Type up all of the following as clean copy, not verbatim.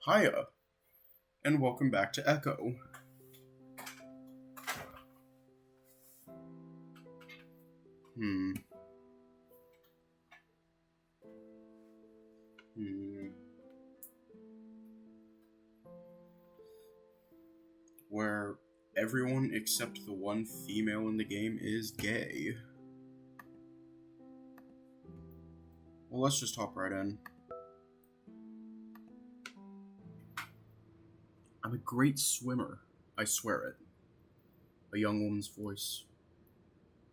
Hiya, and welcome back to Echo. Hmm. Hmm. Where everyone except the one female in the game is gay. Well, let's just hop right in. I'm a great swimmer, I swear it. A young woman's voice.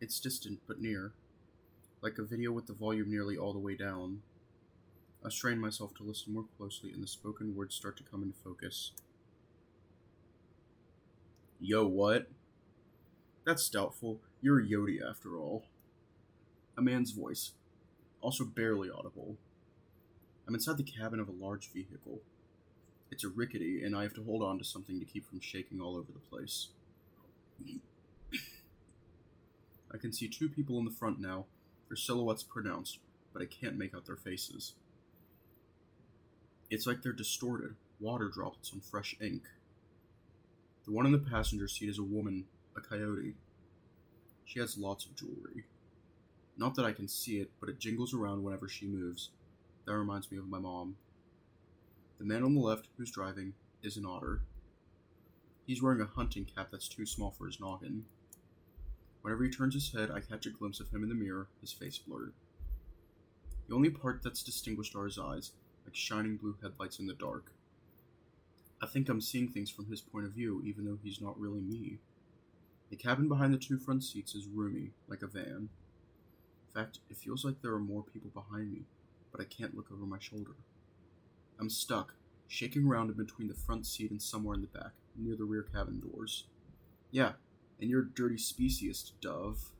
It's distant but near, like a video with the volume nearly all the way down. I strain myself to listen more closely, and the spoken words start to come into focus. Yo, what? That's doubtful. You're a Yodi after all. A man's voice, also barely audible. I'm inside the cabin of a large vehicle. It's a rickety, and I have to hold on to something to keep from shaking all over the place. I can see two people in the front now, their silhouettes pronounced, but I can't make out their faces. It's like they're distorted, water droplets on fresh ink. The one in the passenger seat is a woman, a coyote. She has lots of jewelry. Not that I can see it, but it jingles around whenever she moves. That reminds me of my mom. The man on the left, who's driving, is an otter. He's wearing a hunting cap that's too small for his noggin. Whenever he turns his head, I catch a glimpse of him in the mirror, his face blurred. The only part that's distinguished are his eyes, like shining blue headlights in the dark. I think I'm seeing things from his point of view, even though he's not really me. The cabin behind the two front seats is roomy, like a van. In fact, it feels like there are more people behind me, but I can't look over my shoulder. I'm stuck, shaking around in between the front seat and somewhere in the back, near the rear cabin doors. Yeah, and you're a dirty speciesist, dove.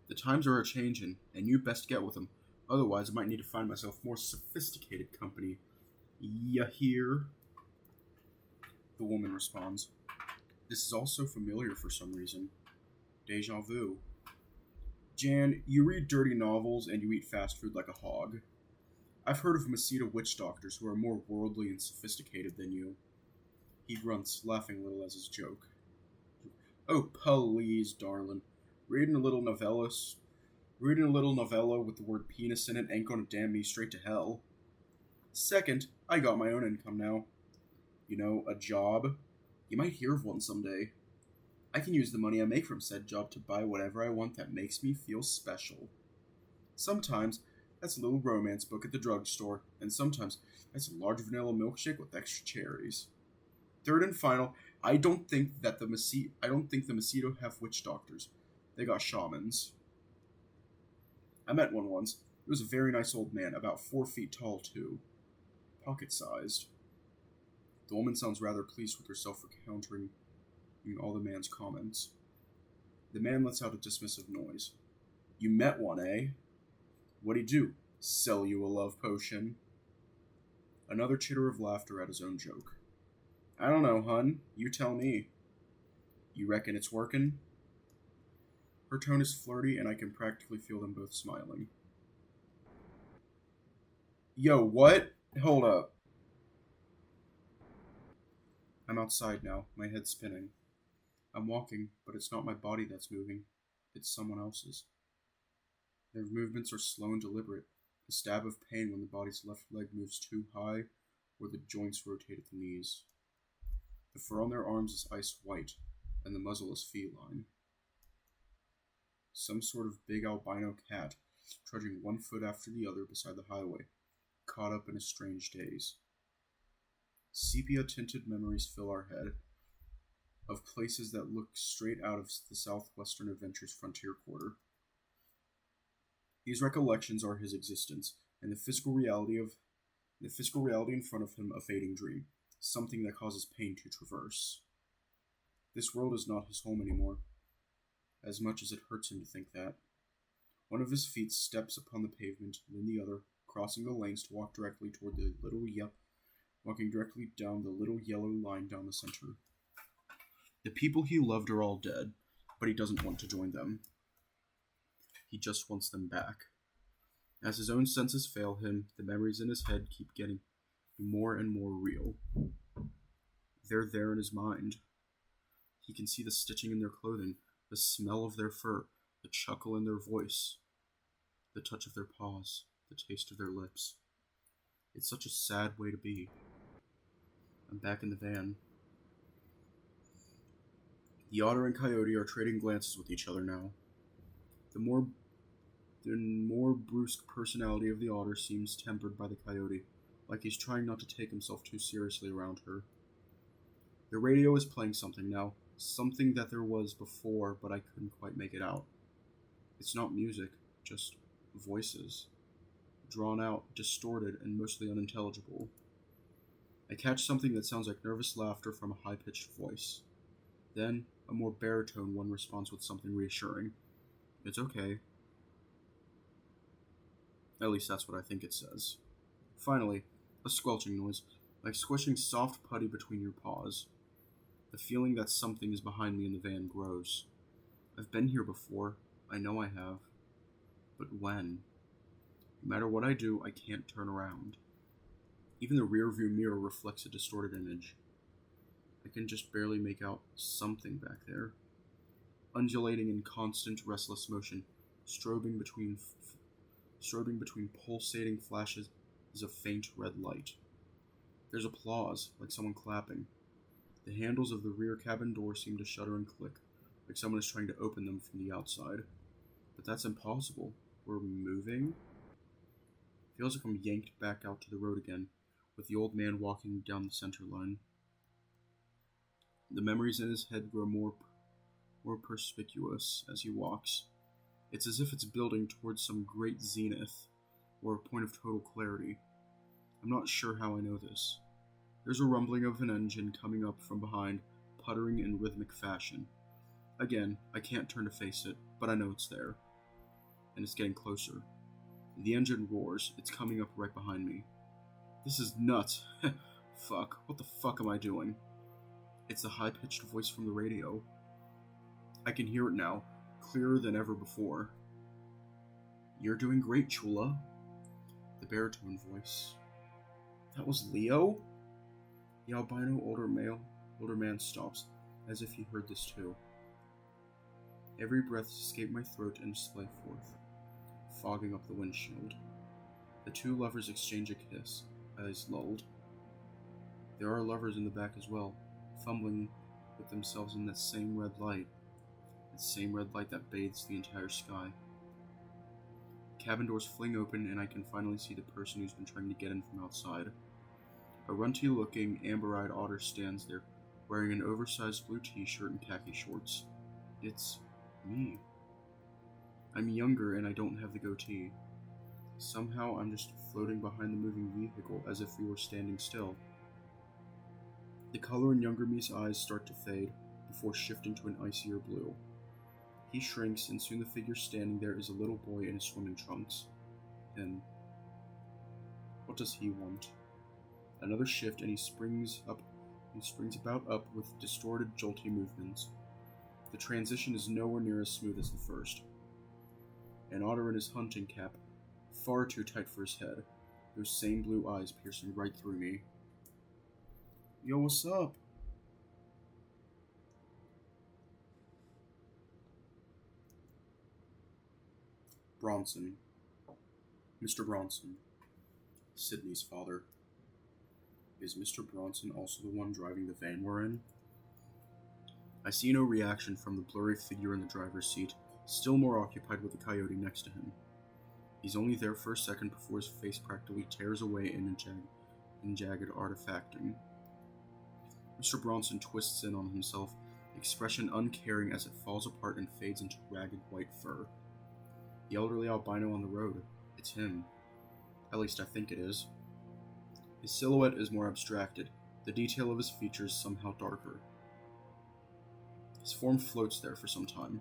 The times are a-changin', and you best get with 'em. Otherwise, I might need to find myself more sophisticated company. Ya hear? The woman responds. This is all so familiar for some reason. Deja vu. Jan, you read dirty novels and you eat fast food like a hog. I've heard of Masita witch doctors who are more worldly and sophisticated than you. He grunts, laughing a little as his joke. Oh, please, darling. Reading a little novella with the word penis in it ain't gonna damn me straight to hell. Second, I got my own income now. You know, a job. You might hear of one someday. I can use the money I make from said job to buy whatever I want that makes me feel special. Sometimes, that's a little romance book at the drugstore, and sometimes that's a large vanilla milkshake with extra cherries. Third and final, I don't think the Macedo have witch doctors. They got shamans. I met one once. He was a very nice old man, about 4 feet tall too. Pocket-sized. The woman sounds rather pleased with herself for countering all the man's comments. The man lets out a dismissive noise. You met one, eh? What'd he do? Sell you a love potion? Another chitter of laughter at his own joke. I don't know, hun. You tell me. You reckon it's workin'? Her tone is flirty, and I can practically feel them both smiling. Yo, what? Hold up. I'm outside now, my head spinning. I'm walking, but it's not my body that's moving. It's someone else's. Their movements are slow and deliberate, a stab of pain when the body's left leg moves too high or the joints rotate at the knees. The fur on their arms is ice white, and the muzzle is feline. Some sort of big albino cat, trudging one foot after the other beside the highway, caught up in a strange daze. Sepia-tinted memories fill our head, of places that look straight out of the Southwestern Adventures frontier quarter. These recollections are his existence, and the physical reality in front of him a fading dream, something that causes pain to traverse. This world is not his home anymore, as much as it hurts him to think that. One of his feet steps upon the pavement, and then the other, crossing the lanes to walk directly toward walking directly down the little yellow line down the center. The people he loved are all dead, but he doesn't want to join them. He just wants them back. As his own senses fail him, the memories in his head keep getting more and more real. They're there in his mind. He can see the stitching in their clothing, the smell of their fur, the chuckle in their voice, the touch of their paws, the taste of their lips. It's such a sad way to be. I'm back in the van. The otter and coyote are trading glances with each other now. The more brusque personality of the otter seems tempered by the coyote, like he's trying not to take himself too seriously around her. The radio is playing something now, something that there was before, but I couldn't quite make it out. It's not music, just voices. Drawn out, distorted, and mostly unintelligible. I catch something that sounds like nervous laughter from a high-pitched voice. Then, a more baritone one responds with something reassuring. It's okay. At least that's what I think it says. Finally, a squelching noise, like squishing soft putty between your paws. The feeling that something is behind me in the van grows. I've been here before. I know I have. But when? No matter what I do, I can't turn around. Even the rearview mirror reflects a distorted image. I can just barely make out something back there, undulating in constant, restless motion, strobing between pulsating flashes of faint red light. There's applause, like someone clapping. The handles of the rear cabin door seem to shudder and click, like someone is trying to open them from the outside. But that's impossible. We're moving? Feels like I'm yanked back out to the road again, with the old man walking down the center line. The memories in his head grow more perspicuous as he walks. It's as if it's building towards some great zenith, or a point of total clarity. I'm not sure how I know this. There's a rumbling of an engine coming up from behind, puttering in rhythmic fashion. Again, I can't turn to face it, but I know it's there. And it's getting closer. The engine roars. It's coming up right behind me. This is nuts. Fuck. What the fuck am I doing? It's the high-pitched voice from the radio. I can hear it now, clearer than ever before. You're doing great, Chula. The baritone voice. That was Leo? The albino older man stops, as if he heard this too. Every breath escaped my throat and splay forth, fogging up the windshield. The two lovers exchange a kiss, eyes lulled. There are lovers in the back as well, fumbling with themselves in that same red light that bathes the entire sky. Cabin doors fling open and I can finally see the person who's been trying to get in from outside. A runty-looking, amber-eyed otter stands there, wearing an oversized blue t-shirt and khaki shorts. It's me. I'm younger and I don't have the goatee. Somehow I'm just floating behind the moving vehicle as if we were standing still. The color in younger me's eyes start to fade before shifting to an icier blue. He shrinks, and soon the figure standing there is a little boy in his swimming trunks. And what does he want? Another shift, and he springs about up with distorted, jolty movements. The transition is nowhere near as smooth as the first. An otter in his hunting cap, far too tight for his head, those same blue eyes piercing right through me. Yo, what's up? Bronson. Mr. Bronson. Sydney's father. Is Mr. Bronson also the one driving the van we're in? I see no reaction from the blurry figure in the driver's seat, still more occupied with the coyote next to him. He's only there for a second before his face practically tears away in jagged artifacting. Mr. Bronson twists in on himself, expression uncaring as it falls apart and fades into ragged white fur. The elderly albino on the road. It's him. At least I think it is. His silhouette is more abstracted, the detail of his features somehow darker. His form floats there for some time.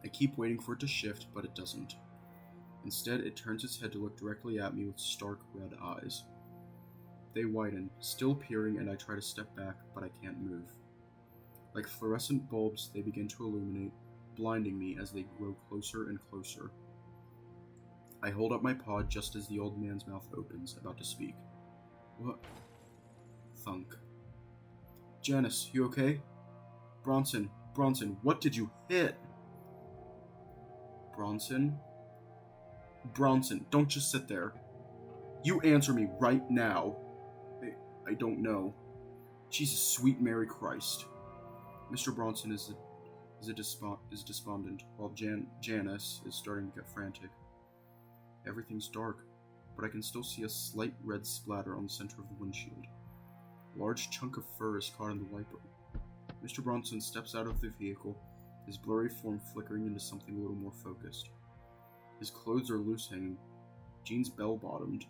I keep waiting for it to shift, but it doesn't. Instead, it turns its head to look directly at me with stark red eyes. They widen, still peering, and I try to step back, but I can't move. Like fluorescent bulbs, they begin to illuminate, blinding me as they grow closer and closer. I hold up my paw just as the old man's mouth opens, about to speak. What? Thunk. Janice, you okay? Bronson, what did you hit? Bronson, don't just sit there. You answer me right now. I don't know. Jesus, sweet Mary Christ. Mr. Bronson is despondent, while Janice is starting to get frantic. Everything's dark, but I can still see a slight red splatter on the center of the windshield. A large chunk of fur is caught in the wiper. Mr. Bronson steps out of the vehicle, his blurry form flickering into something a little more focused. His clothes are loose-hanging, jeans bell-bottomed,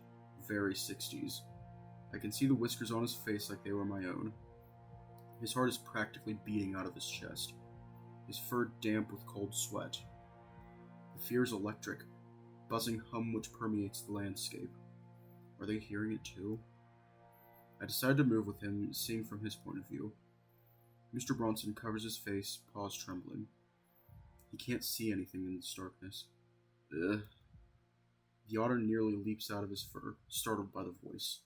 very 60s. I can see the whiskers on his face like they were my own. His heart is practically beating out of his chest, his fur damp with cold sweat. The fear is electric, buzzing hum which permeates the landscape. Are they hearing it too? I decide to move with him, seeing from his point of view. Mr. Bronson covers his face, paws trembling. He can't see anything in this darkness. Ugh. The otter nearly leaps out of his fur, startled by the voice.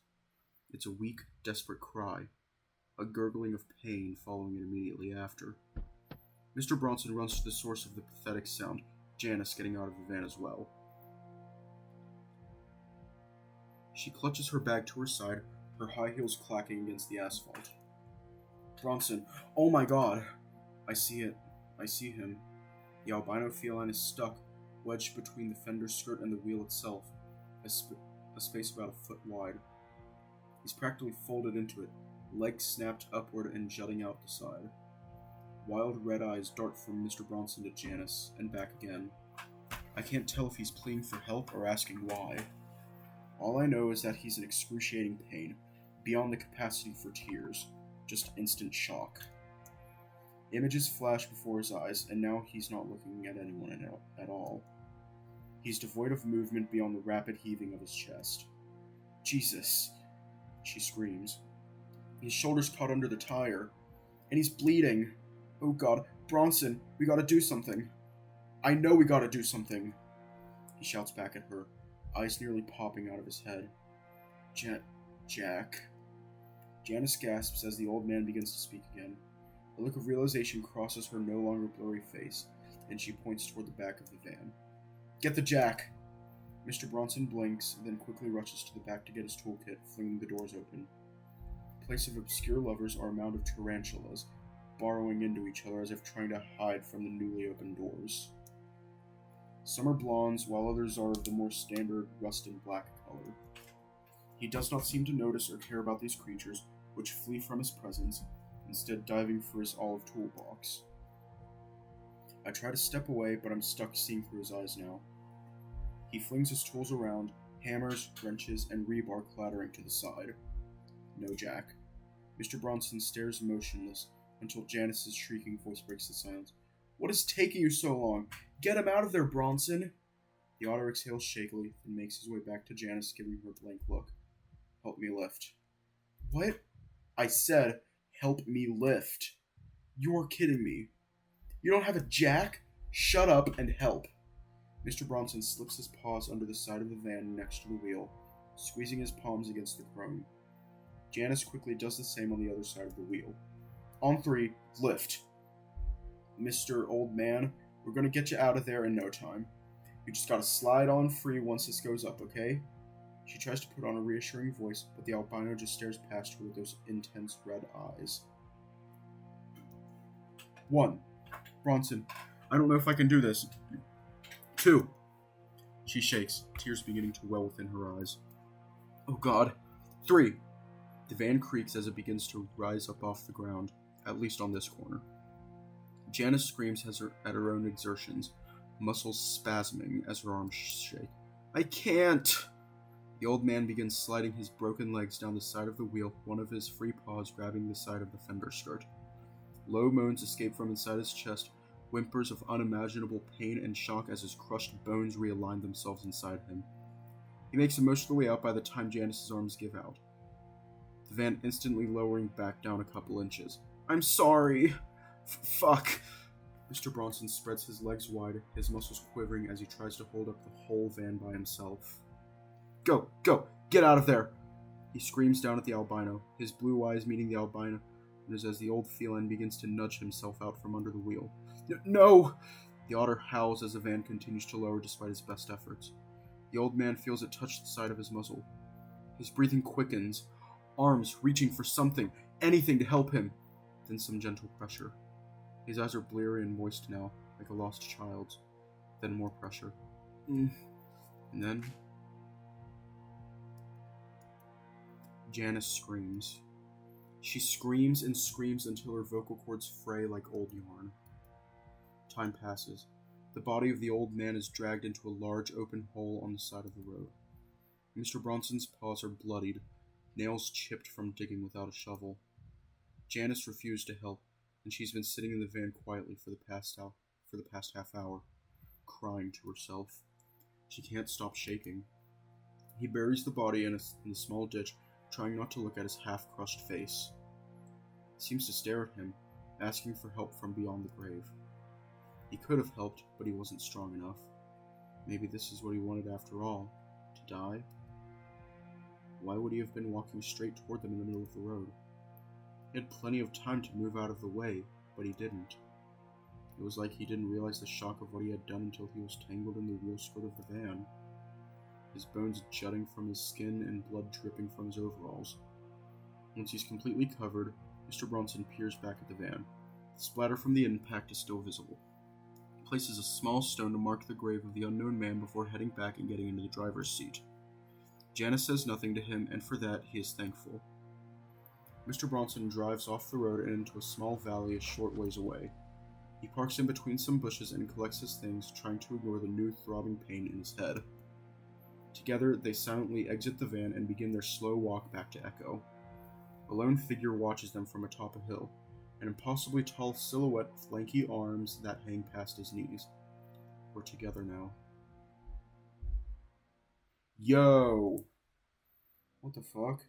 It's a weak, desperate cry, a gurgling of pain following it immediately after. Mr. Bronson runs to the source of the pathetic sound, Janice getting out of the van as well. She clutches her bag to her side, her high heels clacking against the asphalt. Bronson, oh my god! I see it. I see him. The albino feline is stuck, wedged between the fender skirt and the wheel itself, a space about a foot wide. He's practically folded into it, legs snapped upward and jutting out the side. Wild red eyes dart from Mr. Bronson to Janice, and back again. I can't tell if he's pleading for help or asking why. All I know is that he's in excruciating pain, beyond the capacity for tears, just instant shock. Images flash before his eyes, and now he's not looking at anyone at all. He's devoid of movement beyond the rapid heaving of his chest. Jesus, she screams. His shoulder's caught under the tire, and he's bleeding. Oh god, Bronson, we gotta do something. I know we gotta do something. He shouts back at her, eyes nearly popping out of his head. Jack. Janice gasps as the old man begins to speak again. A look of realization crosses her no longer blurry face, and she points toward the back of the van. Get the jack! Mr. Bronson blinks, then quickly rushes to the back to get his toolkit, flinging the doors open. In place of obscure lovers are a mound of tarantulas, burrowing into each other as if trying to hide from the newly opened doors. Some are blondes, while others are of the more standard rusted black color. He does not seem to notice or care about these creatures, which flee from his presence, instead diving for his olive toolbox. I try to step away, but I'm stuck seeing through his eyes now. He flings his tools around, hammers, wrenches, and rebar clattering to the side. No jack. Mr. Bronson stares motionless until Janice's shrieking voice breaks the silence. What is taking you so long? Get him out of there, Bronson! The otter exhales shakily, and makes his way back to Janice, giving her a blank look. Help me lift. What? I said, help me lift. You're kidding me. You don't have a jack? Shut up and help. Mr. Bronson slips his paws under the side of the van next to the wheel, squeezing his palms against the chrome. Janice quickly does the same on the other side of the wheel. On 3, lift. Mr. Old Man, we're gonna get you out of there in no time. You just gotta slide on free once this goes up, okay? She tries to put on a reassuring voice, but the albino just stares past her with those intense red eyes. 1. Bronson, I don't know if I can do this. 2. She shakes, tears beginning to well within her eyes. Oh god. 3. The van creaks as it begins to rise up off the ground, at least on this corner. Janice screams at her own exertions, muscles spasming as her arms shake. I can't! The old man begins sliding his broken legs down the side of the wheel, one of his free paws grabbing the side of the fender skirt. Low moans escape from inside his chest, whimpers of unimaginable pain and shock as his crushed bones realign themselves inside him. He makes it most of the way out by the time Janice's arms give out, the van instantly lowering back down a couple inches. I'm sorry! Fuck! Mr. Bronson spreads his legs wide, his muscles quivering as he tries to hold up the whole van by himself. Go! Get out of there! He screams down at the albino, his blue eyes meeting the albino, and as the old feline begins to nudge himself out from under the wheel. No! The otter howls as the van continues to lower despite his best efforts. The old man feels it touch the side of his muzzle. His breathing quickens, arms reaching for something, anything to help him. Then some gentle pressure. His eyes are bleary and moist now, like a lost child's. Then more pressure. And then... Janice screams. She screams and screams until her vocal cords fray like old yarn. Time passes. The body of the old man is dragged into a large open hole on the side of the road. Mr. Bronson's paws are bloodied, nails chipped from digging without a shovel. Janice refused to help, and she's been sitting in the van quietly for the past half hour, crying to herself. She can't stop shaking. He buries the body in a small ditch, trying not to look at his half-crushed face. He seems to stare at him, asking for help from beyond the grave. He could have helped, but he wasn't strong enough. Maybe this is what he wanted after all, to die? Why would he have been walking straight toward them in the middle of the road? He had plenty of time to move out of the way, but he didn't. It was like he didn't realize the shock of what he had done until he was tangled in the wheel skirt of the van. His bones jutting from his skin and blood dripping from his overalls. Once he's completely covered, Mr. Bronson peers back at the van. The splatter from the impact is still visible. He places a small stone to mark the grave of the unknown man before heading back and getting into the driver's seat. Janice says nothing to him, and for that, he is thankful. Mr. Bronson drives off the road and into a small valley a short ways away. He parks in between some bushes and collects his things, trying to ignore the new throbbing pain in his head. Together, they silently exit the van and begin their slow walk back to Echo. A lone figure watches them from atop a hill, an impossibly tall silhouette with lanky arms that hang past his knees. We're together now. Yo! What the fuck?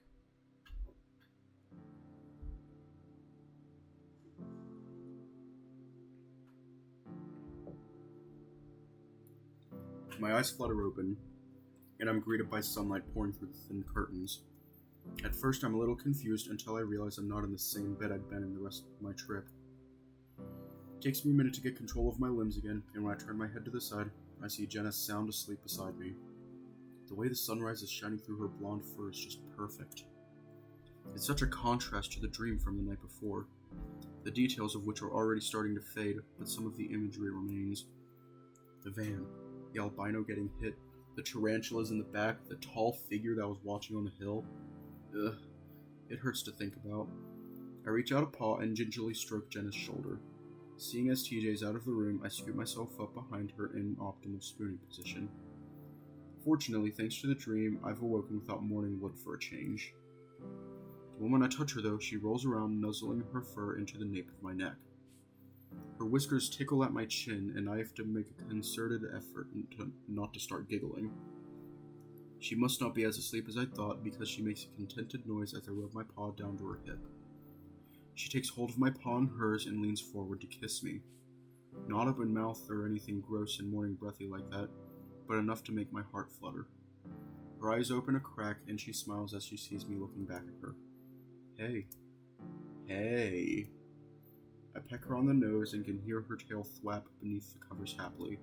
My eyes flutter open, and I'm greeted by sunlight pouring through the thin curtains. At first, I'm a little confused until I realize I'm not in the same bed I'd been in the rest of my trip. It takes me a minute to get control of my limbs again, and when I turn my head to the side, I see Jenna sound asleep beside me. The way the sunrise is shining through her blonde fur is just perfect. It's such a contrast to the dream from the night before, the details of which are already starting to fade, but some of the imagery remains. The van, the albino getting hit, the tarantulas in the back, the tall figure that was watching on the hill. Ugh, it hurts to think about. I reach out a paw and gingerly stroke Jenna's shoulder. Seeing as TJ's out of the room, I scoop myself up behind her in an optimal spooning position. Fortunately, thanks to the dream, I've awoken without mourning wood for a change. The moment I touch her, though, she rolls around, nuzzling her fur into the nape of my neck. Her whiskers tickle at my chin, and I have to make a concerted effort not to start giggling. She must not be as asleep as I thought, because she makes a contented noise as I rub my paw down to her hip. She takes hold of my paw in hers and leans forward to kiss me. Not open mouth or anything gross and morning breathy like that, but enough to make my heart flutter. Her eyes open a crack, and she smiles as she sees me looking back at her. Hey. Hey. I peck her on the nose and can hear her tail thwap beneath the covers happily.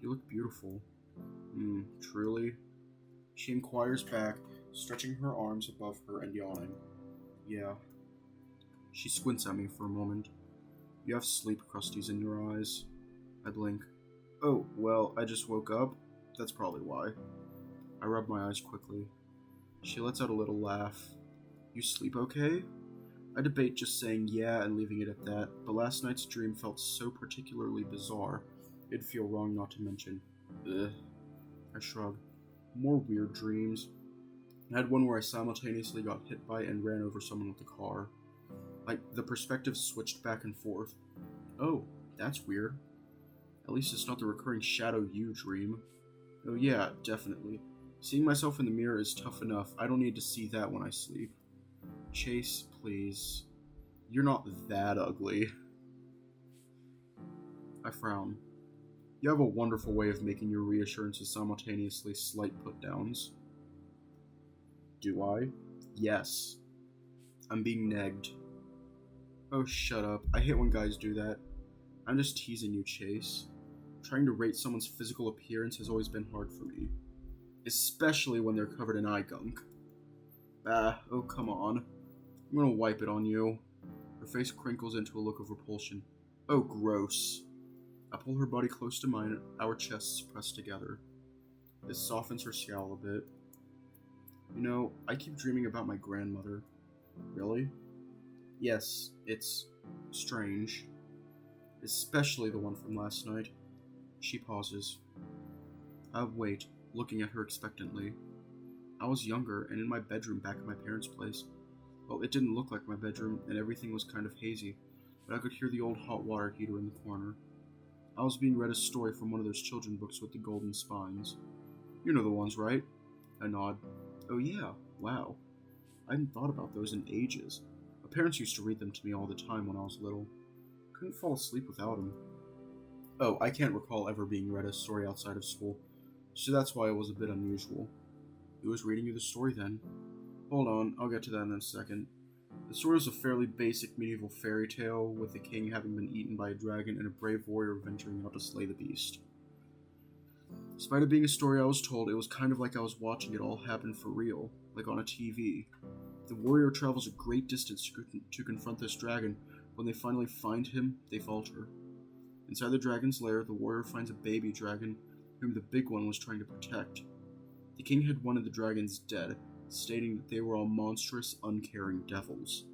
You look beautiful. Truly? She inquires back, stretching her arms above her and yawning. Yeah. She squints at me for a moment. You have sleep crusties in your eyes. I blink. Oh, well, I just woke up. That's probably why. I rub my eyes quickly. She lets out a little laugh. You sleep okay? I debate just saying yeah and leaving it at that, but last night's dream felt so particularly bizarre, it'd feel wrong not to mention. Ugh. I shrug. More weird dreams. I had one where I simultaneously got hit by and ran over someone with a car. Like, the perspective switched back and forth. Oh, that's weird. At least it's not the recurring shadow you dream. Oh yeah, definitely. Seeing myself in the mirror is tough enough. I don't need to see that when I sleep. Chase, please. You're not that ugly. I frown. You have a wonderful way of making your reassurances simultaneously slight put-downs. Do I? Yes. I'm being negged. Oh, shut up. I hate when guys do that. I'm just teasing you, Chase. Trying to rate someone's physical appearance has always been hard for me. Especially when they're covered in eye gunk. Oh come on. I'm gonna wipe it on you. Her face crinkles into a look of repulsion. Oh, gross. I pull her body close to mine, our chests pressed together. This softens her scowl a bit. You know, I keep dreaming about my grandmother. Really? Yes, it's strange. Especially the one from last night. She pauses. I wait, looking at her expectantly. I was younger and in my bedroom back at my parents' place. Well, it didn't look like my bedroom and everything was kind of hazy, but I could hear the old hot water heater in the corner. I was being read a story from one of those children's books with the golden spines. You know the ones, right? I nod. Oh yeah, wow. I hadn't thought about those in ages. My parents used to read them to me all the time when I was little. Couldn't fall asleep without them. Oh, I can't recall ever being read a story outside of school, so that's why it was a bit unusual. Who was reading you the story then? Hold on, I'll get to that in a second. The story is a fairly basic medieval fairy tale, with the king having been eaten by a dragon and a brave warrior venturing out to slay the beast. Despite it being a story I was told, it was kind of like I was watching it all happen for real, like on a TV. The warrior travels a great distance to confront this dragon. When they finally find him, they falter. Inside the dragon's lair, the warrior finds a baby dragon, whom the big one was trying to protect. The king had wanted the dragons dead, stating that they were all monstrous, uncaring devils.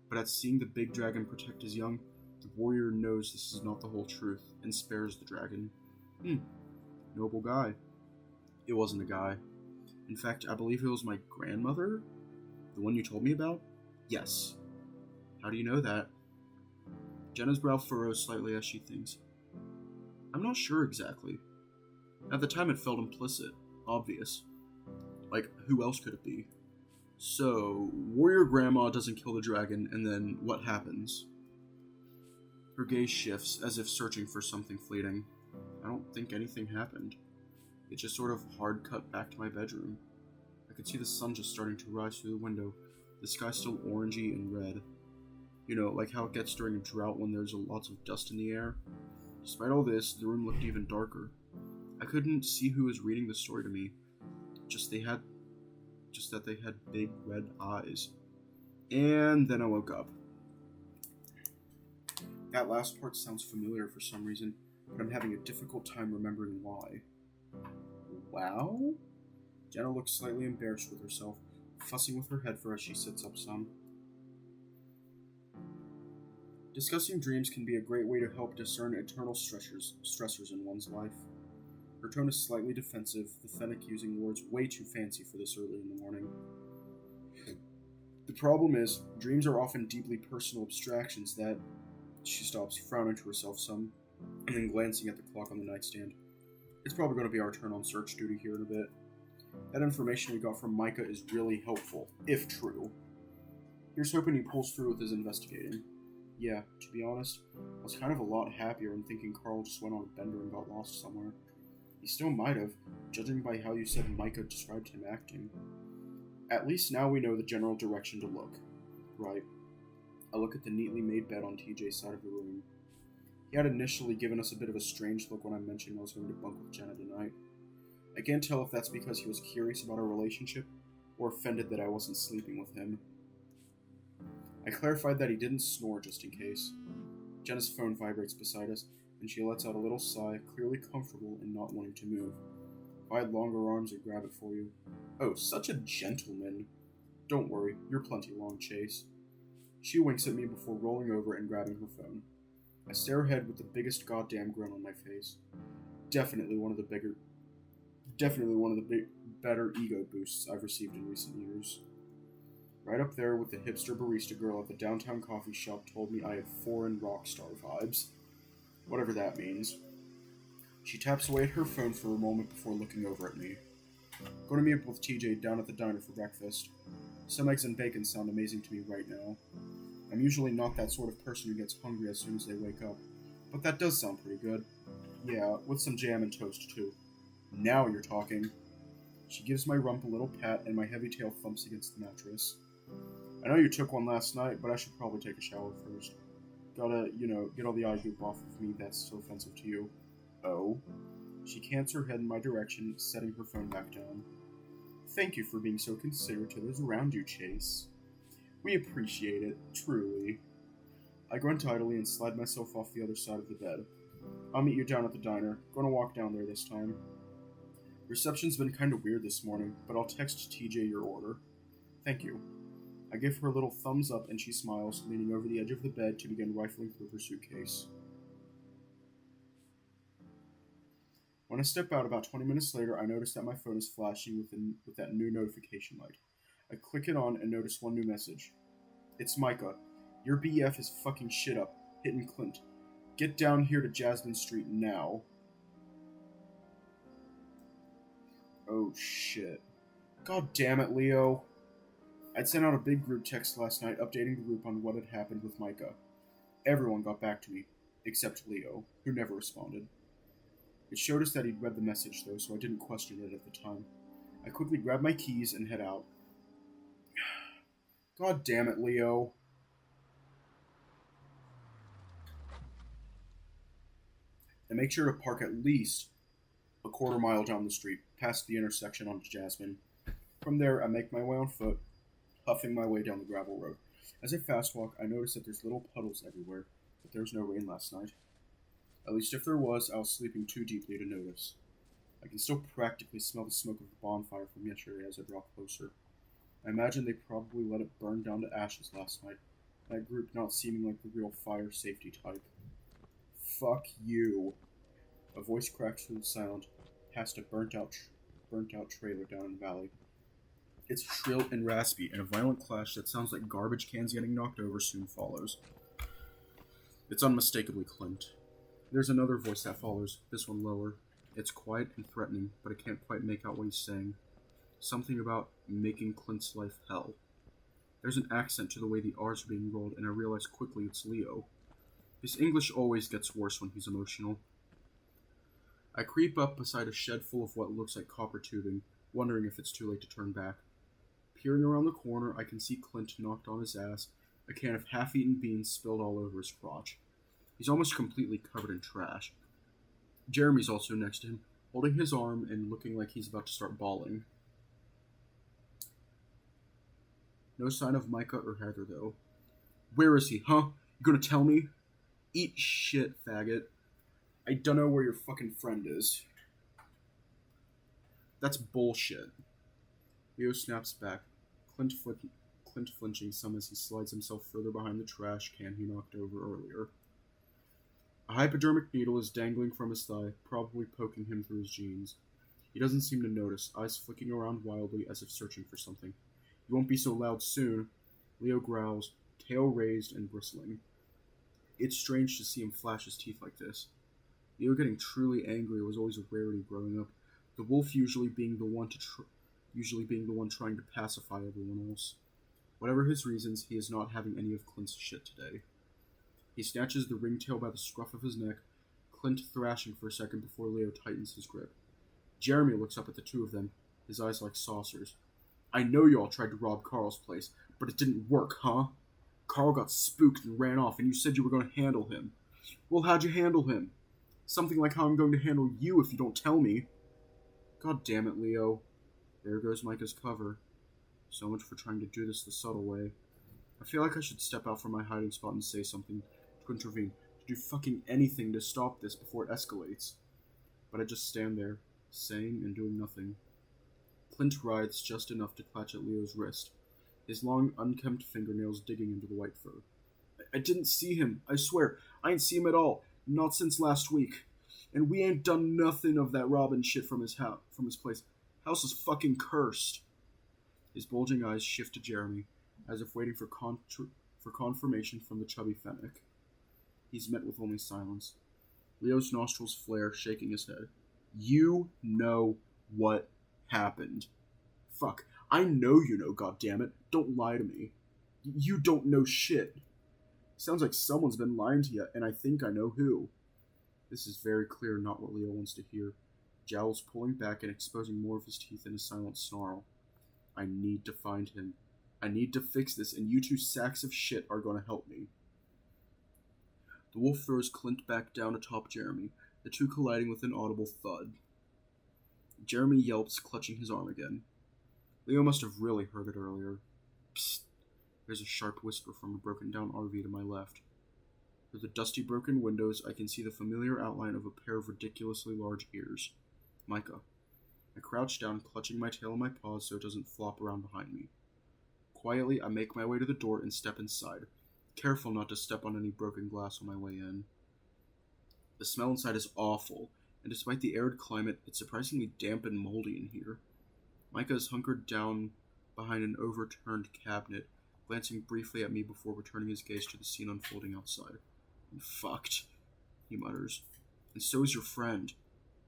But at seeing the big dragon protect his young, the warrior knows this is not the whole truth, and spares the dragon. Noble guy. It wasn't a guy. In fact, I believe it was my grandmother? The one you told me about? Yes. How do you know that? Jenna's brow furrows slightly as she thinks. I'm not sure exactly. At the time it felt implicit, obvious. Like, who else could it be? So, warrior grandma doesn't kill the dragon, and then what happens? Her gaze shifts, as if searching for something fleeting. I don't think anything happened. It just sort of hard cut back to my bedroom. I could see the sun just starting to rise through the window, the sky still orangey and red. You know, like how it gets during a drought when there's lots of dust in the air. Despite all this, the room looked even darker. I couldn't see who was reading the story to me. Just that they had big red eyes. And then I woke up. That last part sounds familiar for some reason, but I'm having a difficult time remembering why. Wow? Jenna looks slightly embarrassed with herself, fussing with her head for as she sits up some. Discussing dreams can be a great way to help discern internal stressors in one's life. Her tone is slightly defensive, the Fennec using words way too fancy for this early in the morning. The problem is, dreams are often deeply personal abstractions that... She stops, frowning to herself some, and then glancing at the clock on the nightstand. It's probably going to be our turn on search duty here in a bit. That information we got from Micah is really helpful, if true. Here's hoping he pulls through with his investigating. Yeah, to be honest, I was kind of a lot happier in thinking Carl just went on a bender and got lost somewhere. He still might have, judging by how you said Micah described him acting. At least now we know the general direction to look. Right. I look at the neatly made bed on TJ's side of the room. He had initially given us a bit of a strange look when I mentioned I was going to bunk with Jenna tonight. I can't tell if that's because he was curious about our relationship, or offended that I wasn't sleeping with him. I clarified that he didn't snore just in case. Jenna's phone vibrates beside us, and she lets out a little sigh, clearly comfortable in not wanting to move. If I had longer arms, I'd grab it for you. Oh, such a gentleman. Don't worry, you're plenty long, Chase. She winks at me before rolling over and grabbing her phone. I stare ahead with the biggest goddamn grin on my face. Definitely one of the better ego boosts I've received in recent years. Right up there with the hipster barista girl at the downtown coffee shop told me I had foreign rock star vibes. Whatever that means. She taps away at her phone for a moment before looking over at me. Going to meet up with TJ down at the diner for breakfast. Some eggs and bacon sound amazing to me right now. I'm usually not that sort of person who gets hungry as soon as they wake up, but that does sound pretty good. Yeah, with some jam and toast too. Now you're talking. She gives my rump a little pat, and my heavy tail thumps against the mattress. I know you took one last night, but I should probably take a shower first. Gotta, get all the eye goop off of me that's so offensive to you. Oh? She cants her head in my direction, setting her phone back down. Thank you for being so considerate to those around you, Chase. We appreciate it, truly. I grunt idly and slide myself off the other side of the bed. I'll meet you down at the diner. Gonna walk down there this time. Reception's been kinda weird this morning, but I'll text TJ your order. Thank you. I give her a little thumbs up and she smiles, leaning over the edge of the bed to begin rifling through her suitcase. When I step out about 20 minutes later, I notice that my phone is flashing with that new notification light. I click it on and notice one new message. It's Micah. Your BF is fucking shit up, hitting Clint. Get down here to Jasmine Street now. Oh shit. God damn it, Leo. I'd sent out a big group text last night updating the group on what had happened with Micah. Everyone got back to me, except Leo, who never responded. It showed us that he'd read the message, though, so I didn't question it at the time. I quickly grab my keys and head out. God damn it, Leo. I make sure to park at least a quarter mile down the street, past the intersection onto Jasmine. From there, I make my way on foot, puffing my way down the gravel road. As I fast walk, I notice that there's little puddles everywhere, but there was no rain last night. At least if there was, I was sleeping too deeply to notice. I can still practically smell the smoke of the bonfire from yesterday as I draw closer. I imagine they probably let it burn down to ashes last night, that group not seeming like the real fire safety type. Fuck you. A voice cracks through the sound, past a burnt out trailer down in the valley. It's shrill and raspy, and a violent clash that sounds like garbage cans getting knocked over soon follows. It's unmistakably Clint. There's another voice that follows, this one lower. It's quiet and threatening, but I can't quite make out what he's saying. Something about making Clint's life hell. There's an accent to the way the R's are being rolled, and I realize quickly it's Leo. His English always gets worse when he's emotional. I creep up beside a shed full of what looks like copper tubing, wondering if it's too late to turn back. Peering around the corner, I can see Clint knocked on his ass, a can of half-eaten beans spilled all over his crotch. He's almost completely covered in trash. Jeremy's also next to him, holding his arm and looking like he's about to start bawling. No sign of Micah or Heather, though. Where is he, huh? You gonna tell me? Eat shit, faggot. I dunno where your fucking friend is. That's bullshit. Leo snaps back, Clint flinching some as he slides himself further behind the trash can he knocked over earlier. A hypodermic needle is dangling from his thigh, probably poking him through his jeans. He doesn't seem to notice, eyes flicking around wildly as if searching for something. You won't be so loud soon, Leo growls, tail raised and bristling. It's strange to see him flash his teeth like this. Leo getting truly angry was always a rarity growing up, the wolf usually being the one trying to pacify everyone else. Whatever his reasons, he is not having any of Clint's shit today. He snatches the ringtail by the scruff of his neck, Clint thrashing for a second before Leo tightens his grip. Jeremy looks up at the two of them, his eyes like saucers. I know you all tried to rob Carl's place, but it didn't work, huh? Carl got spooked and ran off, and you said you were going to handle him. Well, how'd you handle him? Something like how I'm going to handle you if you don't tell me. God damn it, Leo. There goes Micah's cover. So much for trying to do this the subtle way. I feel like I should step out from my hiding spot and say something, to intervene, to do fucking anything to stop this before it escalates. But I just stand there, saying and doing nothing. Clint writhes just enough to clutch at Leo's wrist, his long, unkempt fingernails digging into the white fur. I didn't see him, I swear. I ain't see him at all. Not since last week. And we ain't done nothing of that robbing shit from his place. House is fucking cursed. His bulging eyes shift to Jeremy, as if waiting for confirmation from the chubby fennec. He's met with only silence. Leo's nostrils flare, shaking his head. You know what happened. Fuck. I know you know, goddammit. Don't lie to me. You don't know shit. Sounds like someone's been lying to you, and I think I know who. This is very clear not what Leo wants to hear. jowls pulling back and exposing more of his teeth in a silent snarl. I need to find him. I need to fix this, and you two sacks of shit are going to help me. The wolf throws Clint back down atop Jeremy, the two colliding with an audible thud. Jeremy yelps, clutching his arm again. Leo must have really heard it earlier. Psst. There's a sharp whisper from a broken-down RV to my left. Through the dusty broken windows, I can see the familiar outline of a pair of ridiculously large ears. Micah. I crouch down, clutching my tail in my paws so it doesn't flop around behind me. Quietly, I make my way to the door and step inside, careful not to step on any broken glass on my way in. The smell inside is awful, and despite the arid climate, it's surprisingly damp and moldy in here. Micah is hunkered down behind an overturned cabinet, glancing briefly at me before returning his gaze to the scene unfolding outside. I'm fucked, he mutters. And so is your friend.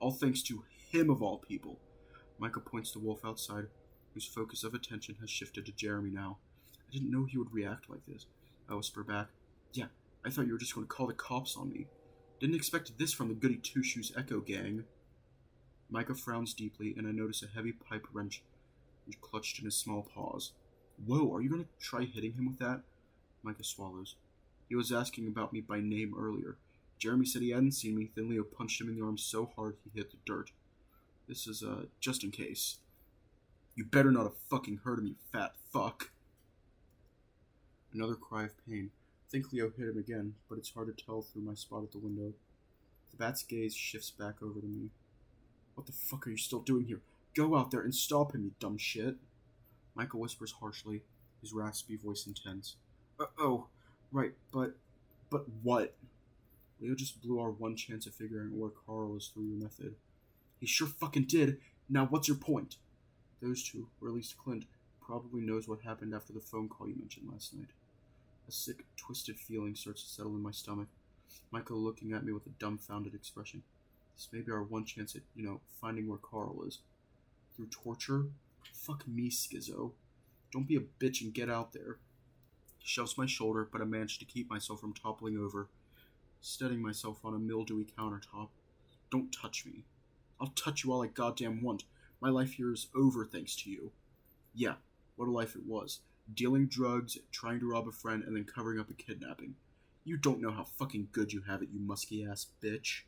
All thanks to him of all people. Micah points to Wolf outside, whose focus of attention has shifted to Jeremy now. I didn't know he would react like this. I whisper back. Yeah, I thought you were just going to call the cops on me. Didn't expect this from the Goody Two-Shoes Echo gang. Micah frowns deeply, and I notice a heavy pipe wrench clutched in his small paws. Whoa, are you going to try hitting him with that? Micah swallows. He was asking about me by name earlier. Jeremy said he hadn't seen me, then Leo punched him in the arm so hard he hit the dirt. This is, just in case. You better not have fucking heard of me, fat fuck. Another cry of pain. I think Leo hit him again, but it's hard to tell through my spot at the window. The bat's gaze shifts back over to me. What the fuck are you still doing here? Go out there and stop him, you dumb shit. Micah whispers harshly, his raspy voice intense. Oh, right, but what? Leo just blew our one chance of figuring out where Carl is through your method. He sure fucking did. Now what's your point? Those two, or at least Clint, probably knows what happened after the phone call you mentioned last night. A sick, twisted feeling starts to settle in my stomach. Micah looking at me with a dumbfounded expression. This may be our one chance at, finding where Carl is. Through torture? Fuck me, Schizo. Don't be a bitch and get out there. He shoves my shoulder, but I manage to keep myself from toppling over, steadying myself on a mildewy countertop. Don't touch me. I'll touch you all I goddamn want. My life here is over thanks to you. Yeah, what a life it was. Dealing drugs, trying to rob a friend, and then covering up a kidnapping. You don't know how fucking good you have it, you musky-ass bitch.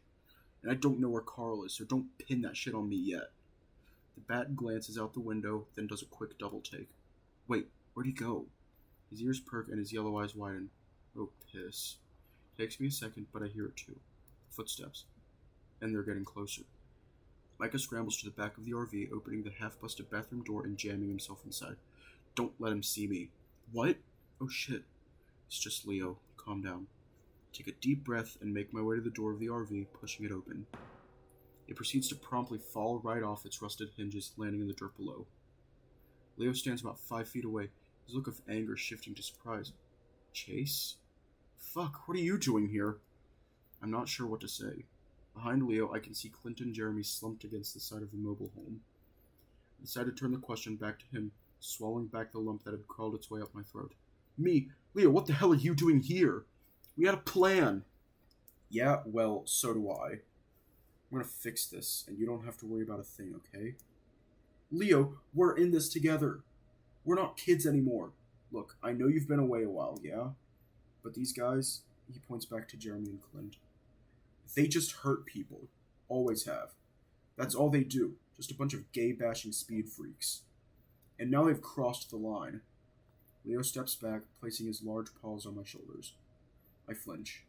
And I don't know where Carl is, so don't pin that shit on me yet. The bat glances out the window, then does a quick double take. Wait, where'd he go? His ears perk and his yellow eyes widen. Oh, piss. Takes me a second, but I hear it too. Footsteps. And they're getting closer. Micah scrambles to the back of the RV, opening the half-busted bathroom door and jamming himself inside. Don't let him see me. What? Oh shit. It's just Leo. Calm down. Take a deep breath and make my way to the door of the RV, pushing it open. It proceeds to promptly fall right off its rusted hinges, landing in the dirt below. Leo stands about 5 feet away, his look of anger shifting to surprise. Chase? Fuck, what are you doing here? I'm not sure what to say. Behind Leo, I can see Clint and Jeremy slumped against the side of the mobile home. I decide to turn the question back to him, swallowing back the lump that had crawled its way up my throat. Me? Leo, what the hell are you doing here? We had a plan. Yeah, well, so do I. I'm gonna fix this, and you don't have to worry about a thing, okay? Leo, we're in this together. We're not kids anymore. Look, I know you've been away a while, yeah? But these guys, he points back to Jeremy and Clint. They just hurt people. Always have. That's all they do. Just a bunch of gay-bashing speed freaks. And now they've crossed the line. Leo steps back, placing his large paws on my shoulders. I flinch.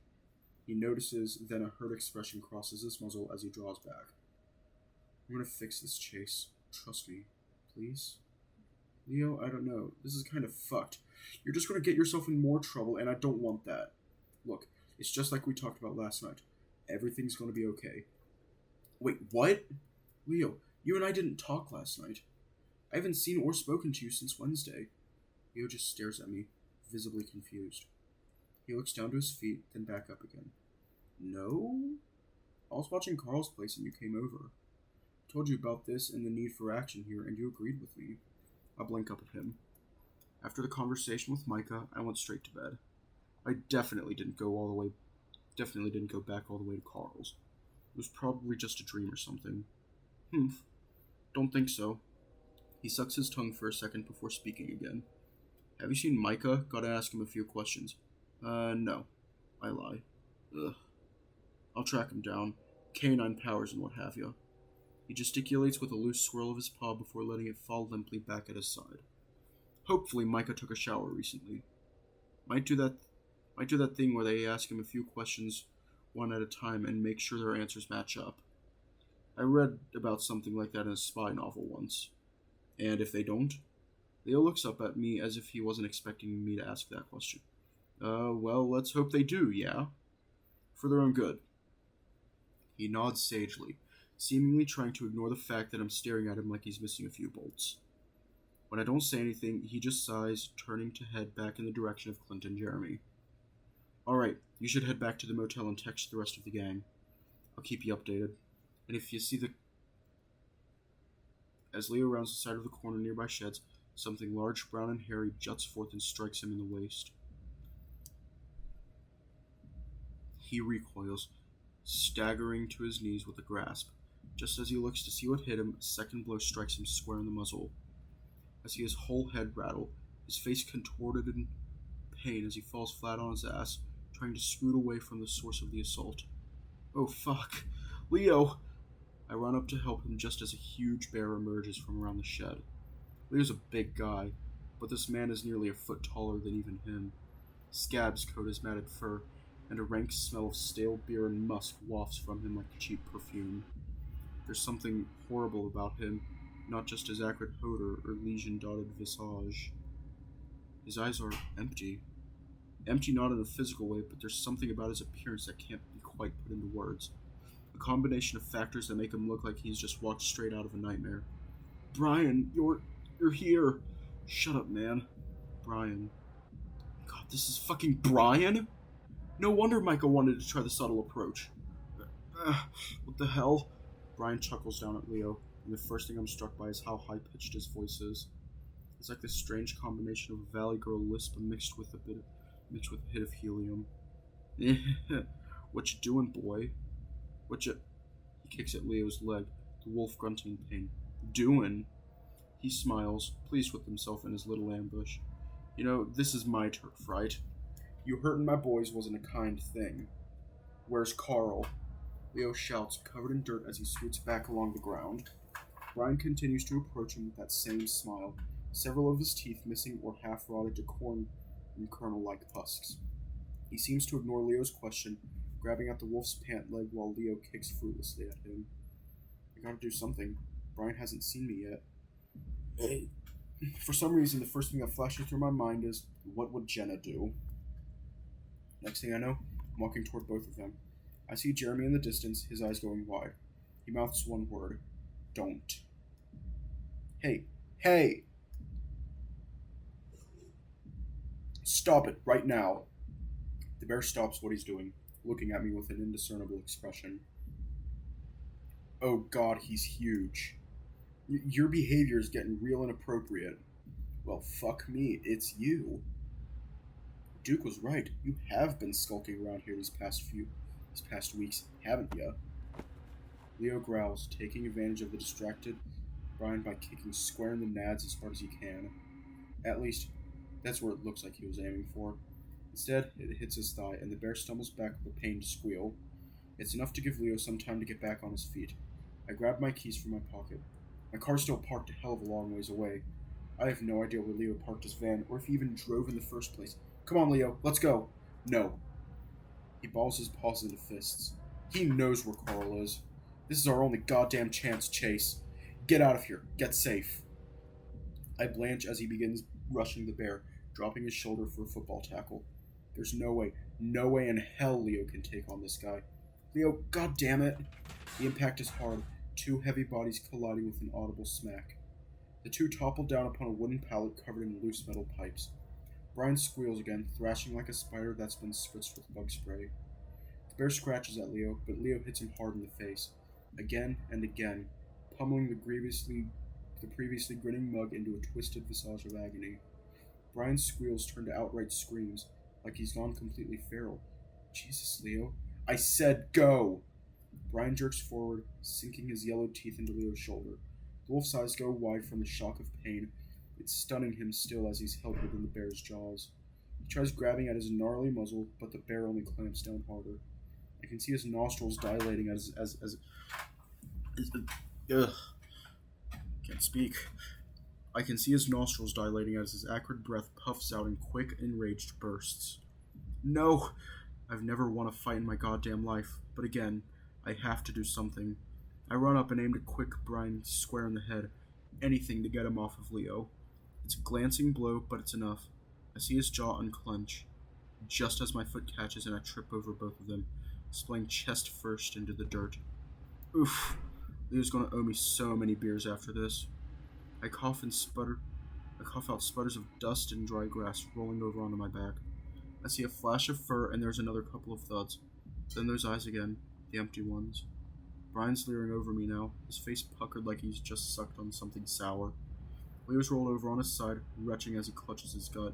He notices, then a hurt expression crosses his muzzle as he draws back. I'm gonna fix this, Chase. Trust me. Please? Leo, I don't know. This is kind of fucked. You're just gonna get yourself in more trouble, and I don't want that. Look, it's just like we talked about last night. Everything's gonna be okay. Wait, what? Leo, you and I didn't talk last night. I haven't seen or spoken to you since Wednesday. Leo just stares at me, visibly confused. He looks down to his feet, then back up again. No? I was watching Carl's place and you came over. I told you about this and the need for action here, and you agreed with me. I blink up at him. After the conversation with Micah, I went straight to bed. I definitely didn't go back all the way to Carl's. It was probably just a dream or something. Humph, don't think so. He sucks his tongue for a second before speaking again. Have you seen Micah? Gotta ask him a few questions. No. I lie. Ugh. I'll track him down. Canine powers and what have you. He gesticulates with a loose swirl of his paw before letting it fall limply back at his side. Hopefully Micah took a shower recently. Might do that thing where they ask him a few questions one at a time and make sure their answers match up. I read about something like that in a spy novel once. And if they don't, Leo looks up at me as if he wasn't expecting me to ask that question. Well, let's hope they do, yeah? For their own good. He nods sagely, seemingly trying to ignore the fact that I'm staring at him like he's missing a few bolts. When I don't say anything, he just sighs, turning to head back in the direction of Clint and Jeremy. Alright, you should head back to the motel and text the rest of the gang. I'll keep you updated. And if you see the... As Leo rounds the side of the corner nearby sheds, something large, brown, and hairy juts forth and strikes him in the waist. He recoils, staggering to his knees with a grasp. Just as he looks to see what hit him, a second blow strikes him square in the muzzle. I see his whole head rattle, his face contorted in pain as he falls flat on his ass, trying to scoot away from the source of the assault. Oh fuck! Leo! I run up to help him just as a huge bear emerges from around the shed. Leo's a big guy, but this man is nearly a foot taller than even him. Scab's coat is matted fur, and a rank smell of stale beer and musk wafts from him like cheap perfume. There's something horrible about him, not just his acrid odor or lesion-dotted visage. His eyes are empty. Empty not in a physical way, but there's something about his appearance that can't be quite put into words. A combination of factors that make him look like he's just walked straight out of a nightmare. Brian, you're here. Shut up, man. Brian. God, this is fucking Brian? No wonder Micah wanted to try the subtle approach. What the hell? Brian chuckles down at Leo, and the first thing I'm struck by is how high-pitched his voice is. It's like this strange combination of a Valley Girl lisp mixed with a hit of helium. What you doing, boy? What you... He kicks at Leo's leg, the wolf grunting in pain. Doing? He smiles, pleased with himself and his little ambush. You know, this is my turf, right? You hurting my boys wasn't a kind thing. Where's Carl? Leo shouts, covered in dirt as he scoots back along the ground. Brian continues to approach him with that same smile, several of his teeth missing or half-rotted to corn and kernel-like husks. He seems to ignore Leo's question, grabbing at the wolf's pant leg while Leo kicks fruitlessly at him. I gotta do something. Brian hasn't seen me yet. Hey. For some reason, the first thing that flashes through my mind is, what would Jenna do? Next thing I know, I'm walking toward both of them. I see Jeremy in the distance, his eyes going wide. He mouths one word. Don't. Hey. Hey! Stop it, right now. The bear stops what he's doing, looking at me with an indiscernible expression. Oh god, he's huge. Your behavior is getting real inappropriate. Well, fuck me, it's you. Duke was right. You have been skulking around here these past weeks, haven't ya? Leo growls, taking advantage of the distracted Brian by kicking square in the nads as hard as he can. At least, that's where it looks like he was aiming for. Instead, it hits his thigh, and the bear stumbles back with a pained squeal. It's enough to give Leo some time to get back on his feet. I grab my keys from my pocket. My car's still parked a hell of a long ways away. I have no idea where Leo parked his van, or if he even drove in the first place. Come on, Leo, let's go. No. He balls his paws into fists. He knows where Carl is. This is our only goddamn chance, Chase. Get out of here. Get safe. I blanch as he begins rushing the bear, dropping his shoulder for a football tackle. There's no way in hell Leo can take on this guy. Leo, goddammit! The impact is hard, two heavy bodies colliding with an audible smack. The two topple down upon a wooden pallet covered in loose metal pipes. Brian squeals again, thrashing like a spider that's been spritzed with bug spray. The bear scratches at Leo, but Leo hits him hard in the face, again and again, pummeling the previously grinning mug into a twisted visage of agony. Brian's squeals turn to outright screams, like he's gone completely feral. Jesus, Leo. I said go! Brian jerks forward, sinking his yellow teeth into Leo's shoulder. The wolf's eyes go wide from the shock of pain. It's stunning him still as he's held within the bear's jaws. He tries grabbing at his gnarly muzzle, but the bear only clamps down harder. I can see his nostrils dilating ugh, can't speak. I can see his nostrils dilating as his acrid breath puffs out in quick, enraged bursts. No! I've never won a fight in my goddamn life, but again, I have to do something. I run up and aim to quick Brian square in the head. Anything to get him off of Leo. It's a glancing blow, but it's enough. I see his jaw unclench, just as my foot catches and I trip over both of them, splaying chest first into the dirt. Oof. Leo's gonna owe me so many beers after this. I cough and sputter. I cough out sputters of dust and dry grass rolling over onto my back. I see a flash of fur and there's another couple of thuds. Then those eyes again, the empty ones. Brian's leering over me now, his face puckered like he's just sucked on something sour. Leo's rolled over on his side, retching as he clutches his gut.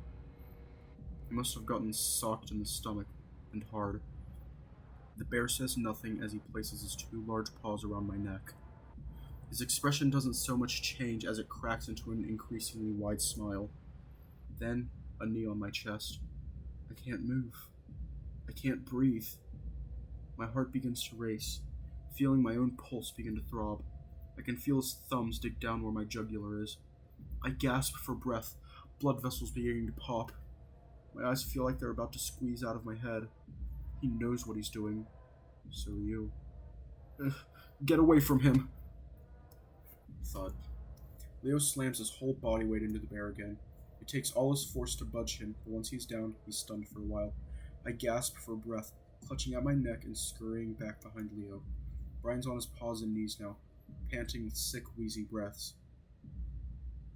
He must have gotten socked in the stomach, and hard. The bear says nothing as he places his two large paws around my neck. His expression doesn't so much change as it cracks into an increasingly wide smile. Then, a knee on my chest. I can't move. I can't breathe. My heart begins to race, feeling my own pulse begin to throb. I can feel his thumbs dig down where my jugular is. I gasp for breath, blood vessels beginning to pop. My eyes feel like they're about to squeeze out of my head. He knows what he's doing. So do you. Get away from him! Thud. Leo slams his whole body weight into the bear again. It takes all his force to budge him, but once he's down, he's stunned for a while. I gasp for breath, clutching at my neck and scurrying back behind Leo. Brian's on his paws and knees now, panting with sick, wheezy breaths.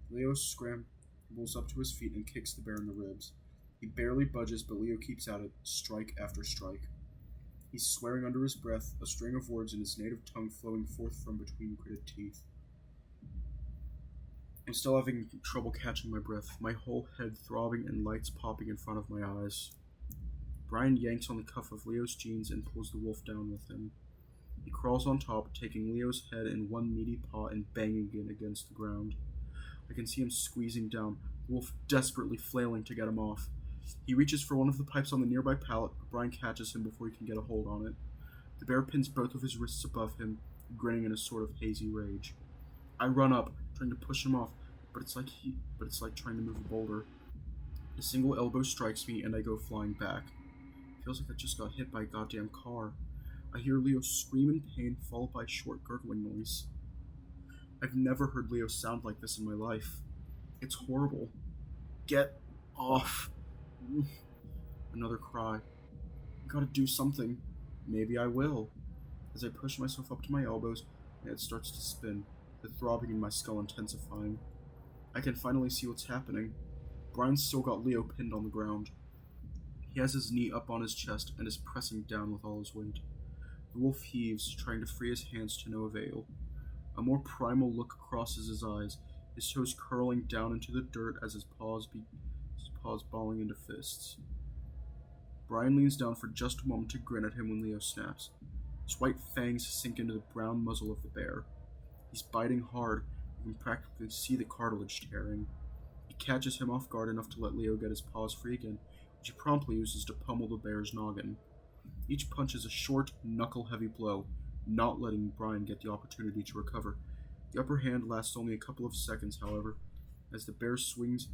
Leo scrambles up to his feet and kicks the bear in the ribs. He barely budges, but Leo keeps at it, strike after strike. He's swearing under his breath, a string of words in his native tongue flowing forth from between gritted teeth. I'm still having trouble catching my breath, my whole head throbbing and lights popping in front of my eyes. Brian yanks on the cuff of Leo's jeans and pulls the wolf down with him. He crawls on top, taking Leo's head in one meaty paw and banging it against the ground. I can see him squeezing down, the wolf desperately flailing to get him off. He reaches for one of the pipes on the nearby pallet, but Brian catches him before he can get a hold on it. The bear pins both of his wrists above him, grinning in a sort of hazy rage. I run up, trying to push him off, but it's like trying to move a boulder. A single elbow strikes me, and I go flying back. Feels like I just got hit by a goddamn car. I hear Leo scream in pain, followed by a short gurgling noise. I've never heard Leo sound like this in my life. It's horrible. Get off. Another cry. I gotta do something. Maybe I will. As I push myself up to my elbows, my head starts to spin, the throbbing in my skull intensifying. I can finally see what's happening. Brian's still got Leo pinned on the ground. He has his knee up on his chest and is pressing down with all his weight. The wolf heaves, trying to free his hands to no avail. A more primal look crosses his eyes, his toes curling down into the dirt as his paws balling into fists. Brian leans down for just a moment to grin at him when Leo snaps. His white fangs sink into the brown muzzle of the bear. He's biting hard, you can practically see the cartilage tearing. He catches him off guard enough to let Leo get his paws free again, which he promptly uses to pummel the bear's noggin. Each punch is a short, knuckle-heavy blow, not letting Brian get the opportunity to recover. The upper hand lasts only a couple of seconds, however, as the bear swings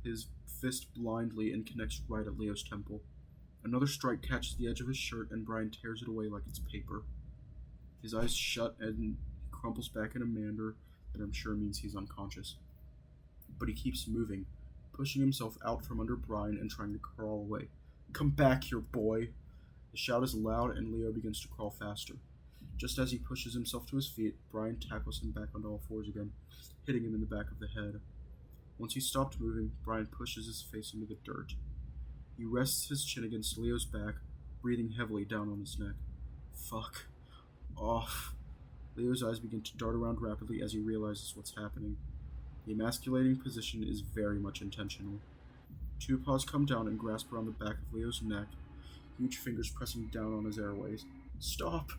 his fist blindly and connects right at Leo's temple. Another strike catches the edge of his shirt, and Brian tears it away like it's paper. His eyes shut, and he crumples back in a manner that I'm sure means he's unconscious. But he keeps moving, pushing himself out from under Brian and trying to crawl away. "Come back here, boy!" The shout is loud, and Leo begins to crawl faster. Just as he pushes himself to his feet, Brian tackles him back onto all fours again, hitting him in the back of the head. Once he stopped moving, Brian pushes his face into the dirt. He rests his chin against Leo's back, breathing heavily down on his neck. Fuck off. Leo's eyes begin to dart around rapidly as he realizes what's happening. The emasculating position is very much intentional. Two paws come down and grasp around the back of Leo's neck, huge fingers pressing down on his airways. Stop!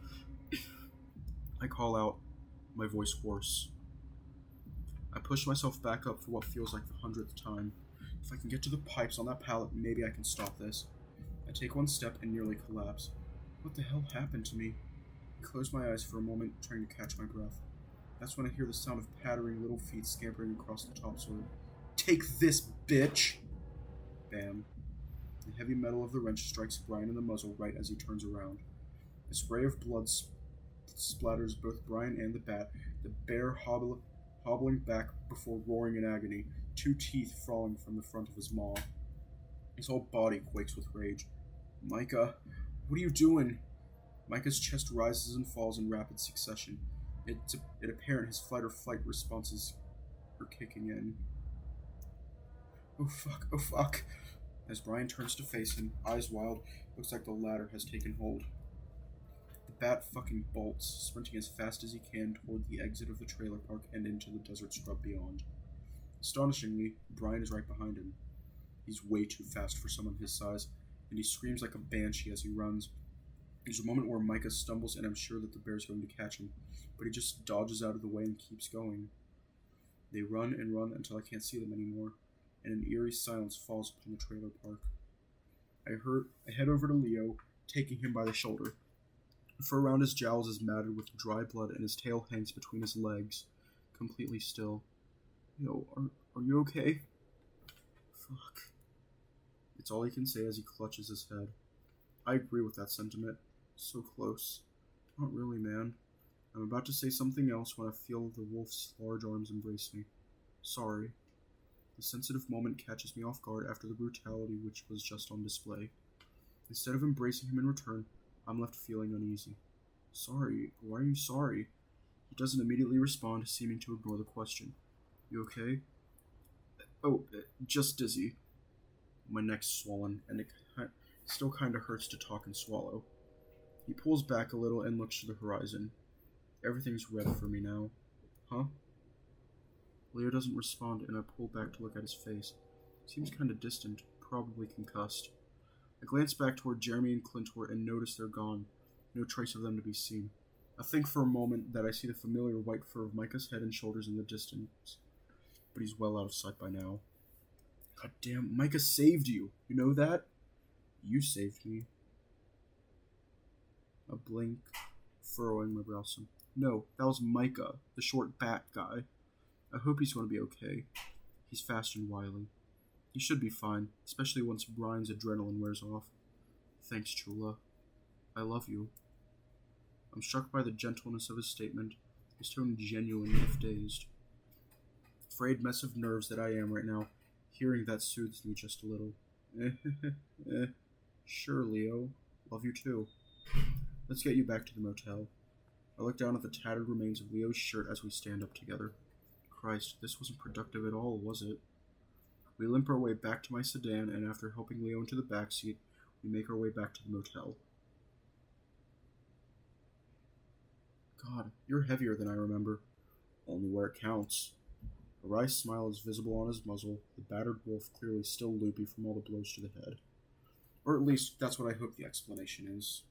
I call out, my voice hoarse. I push myself back up for what feels like the 100th time. If I can get to the pipes on that pallet, maybe I can stop this. I take one step and nearly collapse. What the hell happened to me? I close my eyes for a moment, trying to catch my breath. That's when I hear the sound of pattering little feet scampering across the topsoil. Take this, bitch! Bam. The heavy metal of the wrench strikes Brian in the muzzle right as he turns around. A spray of blood splatters both Brian and the bat, the bear hobbling back before roaring in agony, two teeth falling from the front of his maw. His whole body quakes with rage. Micah, what are you doing? Micah's chest rises and falls in rapid succession. It's apparent his fight or flight responses are kicking in. Oh fuck, oh fuck. As Brian turns to face him, eyes wild, looks like the ladder has taken hold. The bat fucking bolts, sprinting as fast as he can toward the exit of the trailer park and into the desert scrub beyond. Astonishingly, Brian is right behind him. He's way too fast for someone his size, and he screams like a banshee as he runs. There's a moment where Micah stumbles, and I'm sure that the bear's going to catch him, but he just dodges out of the way and keeps going. They run and run until I can't see them anymore, and an eerie silence falls upon the trailer park. I head over to Leo, taking him by the shoulder. The fur around his jowls is matted with dry blood, and his tail hangs between his legs, completely still. Yo, are you okay? Fuck. It's all he can say as he clutches his head. I agree with that sentiment. So close. Not really, man. I'm about to say something else when I feel the wolf's large arms embrace me. Sorry. The sensitive moment catches me off guard after the brutality which was just on display. Instead of embracing him in return, I'm left feeling uneasy. Sorry? Why are you sorry? He doesn't immediately respond, seeming to ignore the question. You okay? Oh, just dizzy. My neck's swollen, and it still kinda hurts to talk and swallow. He pulls back a little and looks to the horizon. Everything's red for me now. Huh? Leo doesn't respond, and I pull back to look at his face. Seems kinda distant, probably concussed. I glance back toward Jeremy and Clintor and notice they're gone. No trace of them to be seen. I think for a moment that I see the familiar white fur of Micah's head and shoulders in the distance, but he's well out of sight by now. God damn, Micah saved you. You know that? You saved me. A blink, furrowing my brow some. No, that was Micah, the short bat guy. I hope he's going to be okay. He's fast and wily. He should be fine, especially once Brian's adrenaline wears off. Thanks, Chula. I love you. I'm struck by the gentleness of his statement, his tone genuine if dazed. Frayed mess of nerves that I am right now, hearing that soothes me just a little. Sure, Leo. Love you too. Let's get you back to the motel. I look down at the tattered remains of Leo's shirt as we stand up together. Christ, this wasn't productive at all, was it? We limp our way back to my sedan, and after helping Leo into the back seat, we make our way back to the motel. God, you're heavier than I remember. Only where it counts. A wry smile is visible on his muzzle, the battered wolf clearly still loopy from all the blows to the head. Or at least, that's what I hope the explanation is.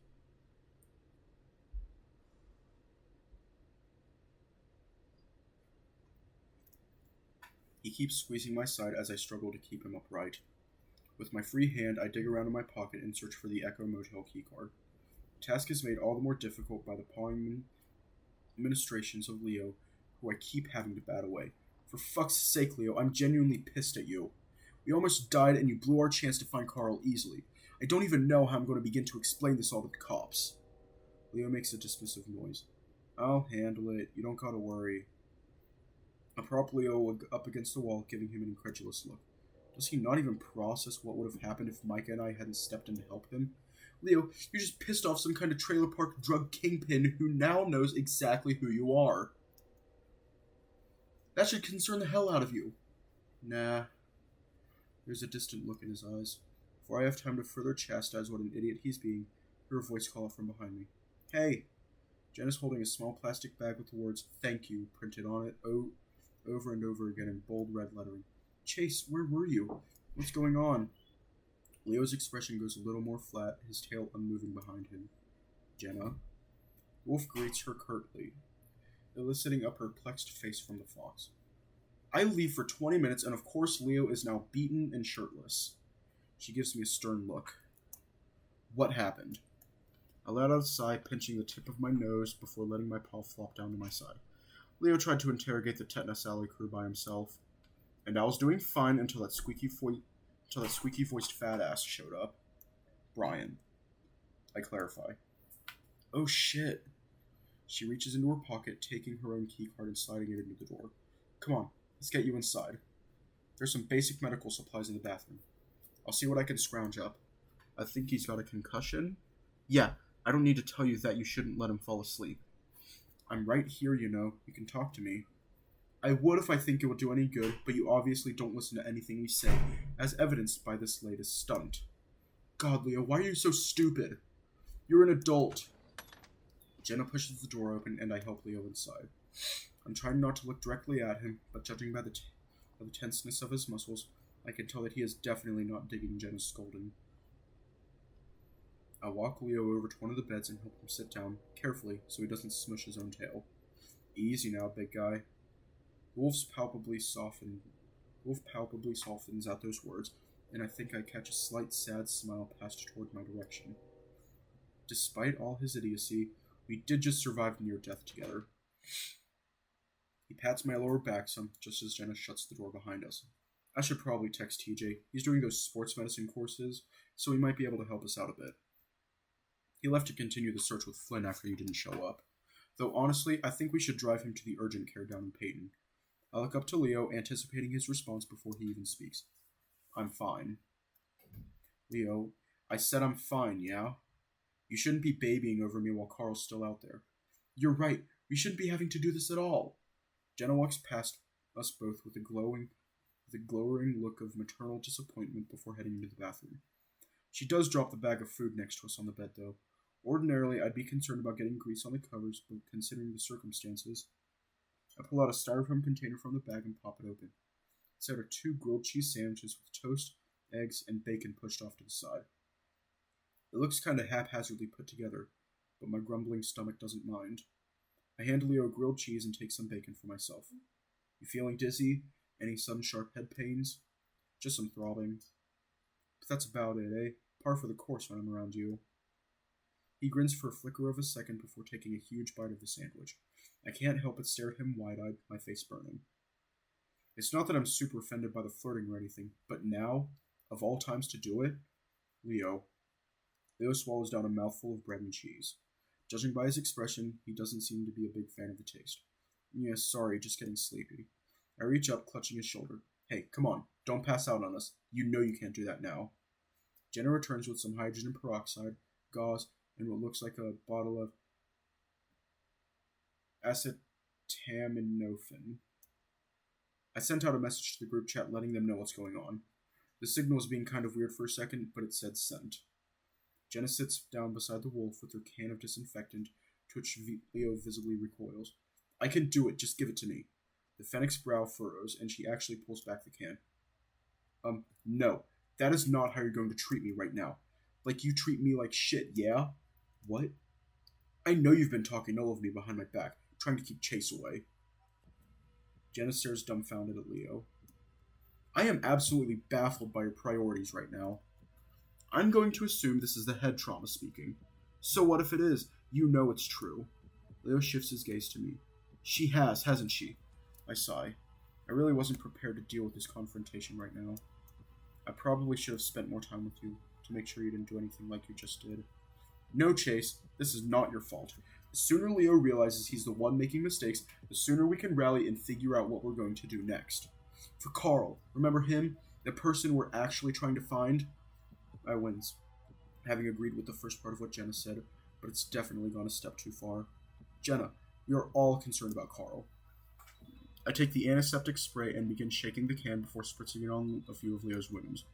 He keeps squeezing my side as I struggle to keep him upright. With my free hand, I dig around in my pocket and search for the Echo Motel keycard. The task is made all the more difficult by the pawing administrations of Leo, who I keep having to bat away. For fuck's sake, Leo, I'm genuinely pissed at you. We almost died and you blew our chance to find Carl easily. I don't even know how I'm going to begin to explain this all to the cops. Leo makes a dismissive noise. I'll handle it. You don't gotta worry. I prop Leo up against the wall, giving him an incredulous look. Does he not even process what would have happened if Micah and I hadn't stepped in to help him? Leo, you just pissed off some kind of trailer park drug kingpin who now knows exactly who you are. That should concern the hell out of you. Nah. There's a distant look in his eyes. Before I have time to further chastise what an idiot he's being, I hear a voice call from behind me. Hey! Jen is holding a small plastic bag with the words, "Thank you," printed on it over and over again in bold red lettering. Chase, where were you? What's going on? Leo's expression goes a little more flat, his tail unmoving behind him. Jenna? The wolf greets her curtly, eliciting a perplexed face from the fox. I leave for 20 minutes, and of course Leo is now beaten and shirtless. She gives me a stern look. What happened? I let out a sigh, pinching the tip of my nose before letting my paw flop down to my side. Leo tried to interrogate the Tetanus Alley crew by himself, and I was doing fine until that squeaky-voiced fat ass showed up. Brian. I clarify. Oh shit. She reaches into her pocket, taking her own keycard and sliding it into the door. Come on, let's get you inside. There's some basic medical supplies in the bathroom. I'll see what I can scrounge up. I think he's got a concussion? Yeah, I don't need to tell you that you shouldn't let him fall asleep. I'm right here, you know. You can talk to me. I would if I think it would do any good, but you obviously don't listen to anything we say, as evidenced by this latest stunt. God, Leo, why are you so stupid? You're an adult. Jenna pushes the door open, and I help Leo inside. I'm trying not to look directly at him, but judging by the tenseness of his muscles, I can tell that he is definitely not digging Jenna's scolding. I walk Leo over to one of the beds and help him sit down, carefully, so he doesn't smush his own tail. Easy now, big guy. Wolf palpably softens at those words, and I think I catch a slight sad smile passed toward my direction. Despite all his idiocy, we did just survive near death together. He pats my lower back some, just as Jenna shuts the door behind us. I should probably text TJ. He's doing those sports medicine courses, so he might be able to help us out a bit. He left to continue the search with Flynn after he didn't show up. Though honestly, I think we should drive him to the urgent care down in Peyton. I look up to Leo, anticipating his response before he even speaks. I'm fine. Leo, I said I'm fine, yeah? You shouldn't be babying over me while Carl's still out there. You're right, we shouldn't be having to do this at all. Jenna walks past us both with a glowering look of maternal disappointment before heading into the bathroom. She does drop the bag of food next to us on the bed, though. Ordinarily, I'd be concerned about getting grease on the covers, but considering the circumstances, I pull out a styrofoam container from the bag and pop it open. Inside are 2 grilled cheese sandwiches with toast, eggs, and bacon pushed off to the side. It looks kind of haphazardly put together, but my grumbling stomach doesn't mind. I hand Leo grilled cheese and take some bacon for myself. You feeling dizzy? Any sudden sharp head pains? Just some throbbing. But that's about it, eh? Par for the course when I'm around you. He grins for a flicker of a second before taking a huge bite of the sandwich. I can't help but stare at him wide-eyed, my face burning. It's not that I'm super offended by the flirting or anything, but now, of all times to do it, Leo swallows down a mouthful of bread and cheese. Judging by his expression, he doesn't seem to be a big fan of the taste. Yeah, sorry, just getting sleepy. I reach up, clutching his shoulder. Hey, come on, don't pass out on us. You know you can't do that now. Jenna returns with some hydrogen peroxide, gauze, and what looks like a bottle of acetaminophen. I sent out a message to the group chat letting them know what's going on. The signal was being kind of weird for a second, but it said sent. Jenna sits down beside the wolf with her can of disinfectant, to which Leo visibly recoils. I can do it, just give it to me. The Fennec's brow furrows, and she actually pulls back the can. No. That is not how you're going to treat me right now. Like you treat me like shit, yeah? What? I know you've been talking all of me behind my back, trying to keep Chase away. Jenna stares dumbfounded at Leo. I am absolutely baffled by your priorities right now. I'm going to assume this is the head trauma speaking. So what if it is? You know it's true. Leo shifts his gaze to me. She has, hasn't she? I sigh. I really wasn't prepared to deal with this confrontation right now. I probably should have spent more time with you to make sure you didn't do anything like you just did. No, Chase, this is not your fault. The sooner Leo realizes he's the one making mistakes, the sooner we can rally and figure out what we're going to do next. For Carl, remember him? The person we're actually trying to find? I wins, having agreed with the first part of what Jenna said, but it's definitely gone a step too far. Jenna, we are all concerned about Carl. I take the antiseptic spray and begin shaking the can before spritzing it on a few of Leo's wounds.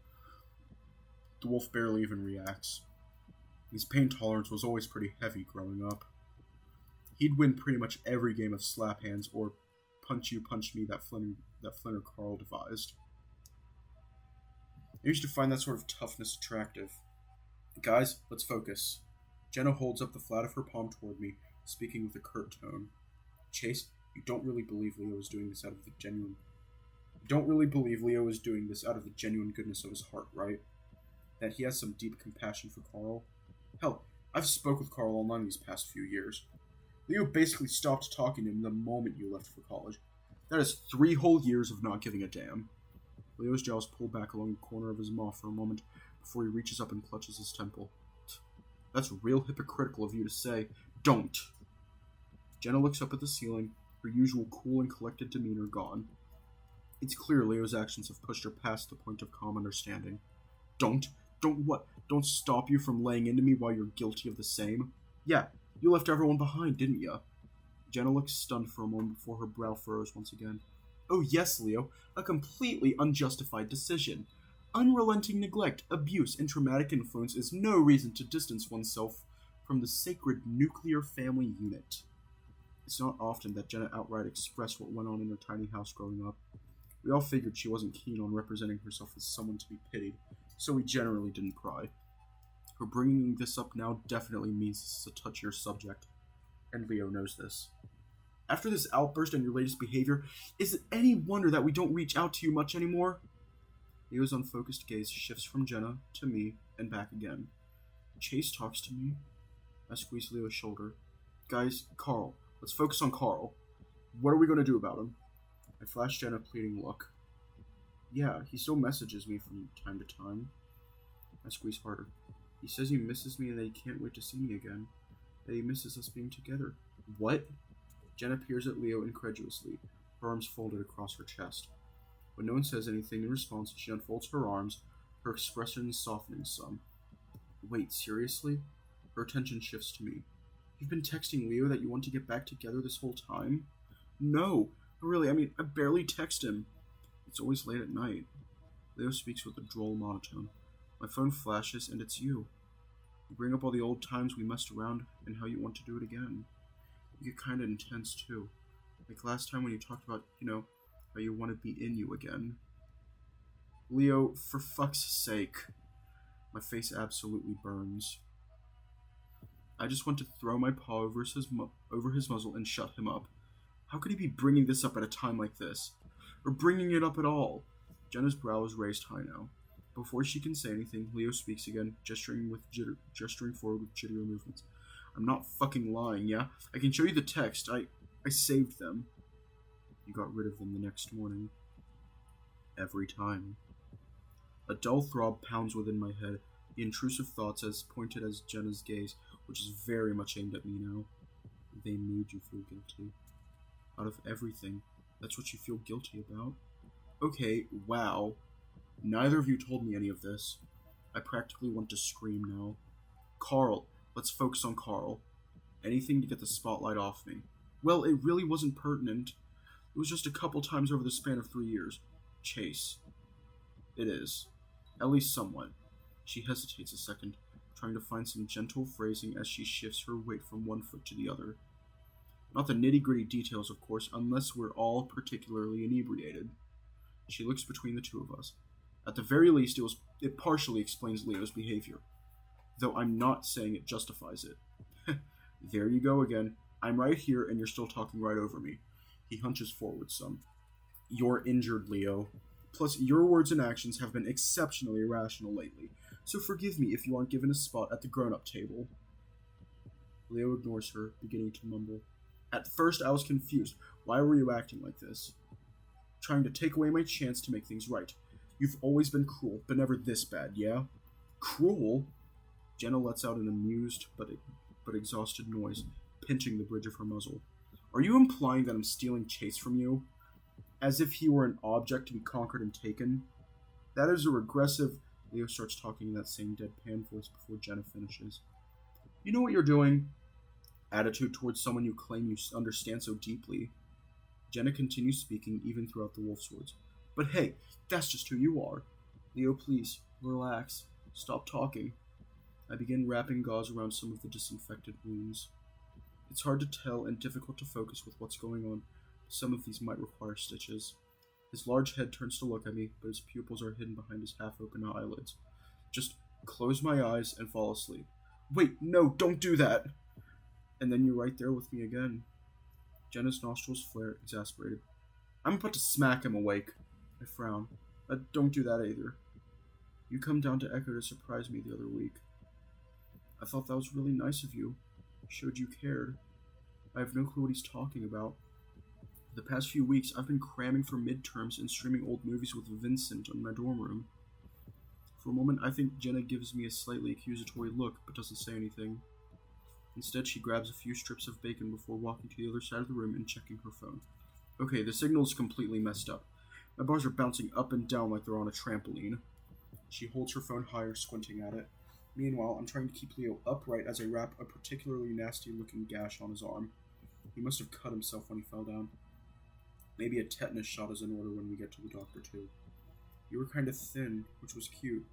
The wolf barely even reacts. His pain tolerance was always pretty heavy growing up. He'd win pretty much every game of slap hands or punch you, punch me that Flynn or Carl devised. I used to find that sort of toughness attractive. Guys, let's focus. Jenna holds up the flat of her palm toward me, speaking with a curt tone. Chase, you don't really believe Leo is doing this out of the genuine... You don't really believe Leo is doing this out of the genuine goodness of his heart, right? That he has some deep compassion for Carl? Hell, I've spoke with Carl online these past few years. Leo basically stopped talking to him the moment you left for college. That is 3 whole years of not giving a damn. Leo's jaws pull back along the corner of his mouth for a moment before he reaches up and clutches his temple. That's real hypocritical of you to say. Don't! Jenna looks up at the ceiling, her usual cool and collected demeanor gone. It's clear Leo's actions have pushed her past the point of calm understanding. Don't? Don't what? Don't stop you from laying into me while you're guilty of the same? Yeah, you left everyone behind, didn't ya? Jenna looks stunned for a moment before her brow furrows once again. Oh yes, Leo, a completely unjustified decision. Unrelenting neglect, abuse, and traumatic influence is no reason to distance oneself from the sacred nuclear family unit. It's not often that Jenna outright expressed what went on in her tiny house growing up. We all figured she wasn't keen on representing herself as someone to be pitied, so we generally didn't pry. Her bringing this up now definitely means this is a touchier subject, and Leo knows this. After this outburst and your latest behavior, is it any wonder that we don't reach out to you much anymore? Leo's unfocused gaze shifts from Jenna to me and back again. Chase talks to me. I squeeze Leo's shoulder. Guys, Carl. Let's focus on Carl. What are we going to do about him? I flash Jenna a pleading look. Yeah, he still messages me from time to time. I squeeze harder. He says he misses me and that he can't wait to see me again. That he misses us being together. What? Jenna peers at Leo incredulously, her arms folded across her chest. When no one says anything in response, she unfolds her arms, her expression softening some. Wait, seriously? Her attention shifts to me. You've been texting Leo that you want to get back together this whole time? No, really, I barely text him. It's always late at night. Leo speaks with a droll monotone. My phone flashes and it's you. You bring up all the old times we messed around and how you want to do it again. You get kinda intense too. Like last time when you talked about, how you want to be in you again. Leo, for fuck's sake. My face absolutely burns. I just want to throw my paw over his muzzle and shut him up. How could he be bringing this up at a time like this? Or bringing it up at all? Jenna's brow is raised high now. Before she can say anything, Leo speaks again, gesturing forward with jittery movements. I'm not fucking lying, yeah? I can show you the text. I saved them. You got rid of them the next morning. Every time. A dull throb pounds within my head, the intrusive thoughts as pointed as Jenna's gaze, which is very much aimed at me now. They made you feel guilty. Out of everything, that's what you feel guilty about? Okay, wow. Neither of you told me any of this. I practically want to scream now. Carl, let's focus on Carl. Anything to get the spotlight off me. Well, it really wasn't pertinent. It was just a couple times over the span of 3 years. Chase. It is. At least somewhat. She hesitates a second, trying to find some gentle phrasing as she shifts her weight from one foot to the other. Not the nitty-gritty details, of course, unless we're all particularly inebriated. She looks between the two of us. At the very least, it partially explains Leo's behavior. Though I'm not saying it justifies it. There you go again. I'm right here and you're still talking right over me. He hunches forward some. You're injured, Leo. Plus, your words and actions have been exceptionally irrational lately, so forgive me if you aren't given a spot at the grown-up table. Leo ignores her, beginning to mumble. At first, I was confused. Why were you acting like this? Trying to take away my chance to make things right. You've always been cruel, but never this bad, yeah? Cruel? Jenna lets out an amused but exhausted noise, pinching the bridge of her muzzle. Are you implying that I'm stealing Chase from you? As if he were an object to be conquered and taken? That is a regressive... Leo starts talking in that same deadpan voice before Jenna finishes. You know what you're doing? Attitude towards someone you claim you understand so deeply. Jenna continues speaking even throughout the wolf's words. But hey, that's just who you are. Leo, please, relax. Stop talking. I begin wrapping gauze around some of the disinfected wounds. It's hard to tell and difficult to focus with what's going on. Some of these might require stitches. His large head turns to look at me, but his pupils are hidden behind his half-open eyelids. Just close my eyes and fall asleep. Wait, no, don't do that! And then you're right there with me again. Jenna's nostrils flare, exasperated. I'm about to smack him awake. I frown. Don't do that either. You come down to Echo to surprise me the other week. I thought that was really nice of you. Showed you cared. I have no clue what he's talking about. The past few weeks, I've been cramming for midterms and streaming old movies with Vincent in my dorm room. For a moment, I think Jenna gives me a slightly accusatory look, but doesn't say anything. Instead, she grabs a few strips of bacon before walking to the other side of the room and checking her phone. Okay, the signal's completely messed up. My bars are bouncing up and down like they're on a trampoline. She holds her phone higher, squinting at it. Meanwhile, I'm trying to keep Leo upright as I wrap a particularly nasty-looking gash on his arm. He must have cut himself when he fell down. Maybe a tetanus shot is in order when we get to the doctor, too. You were kind of thin, which was cute.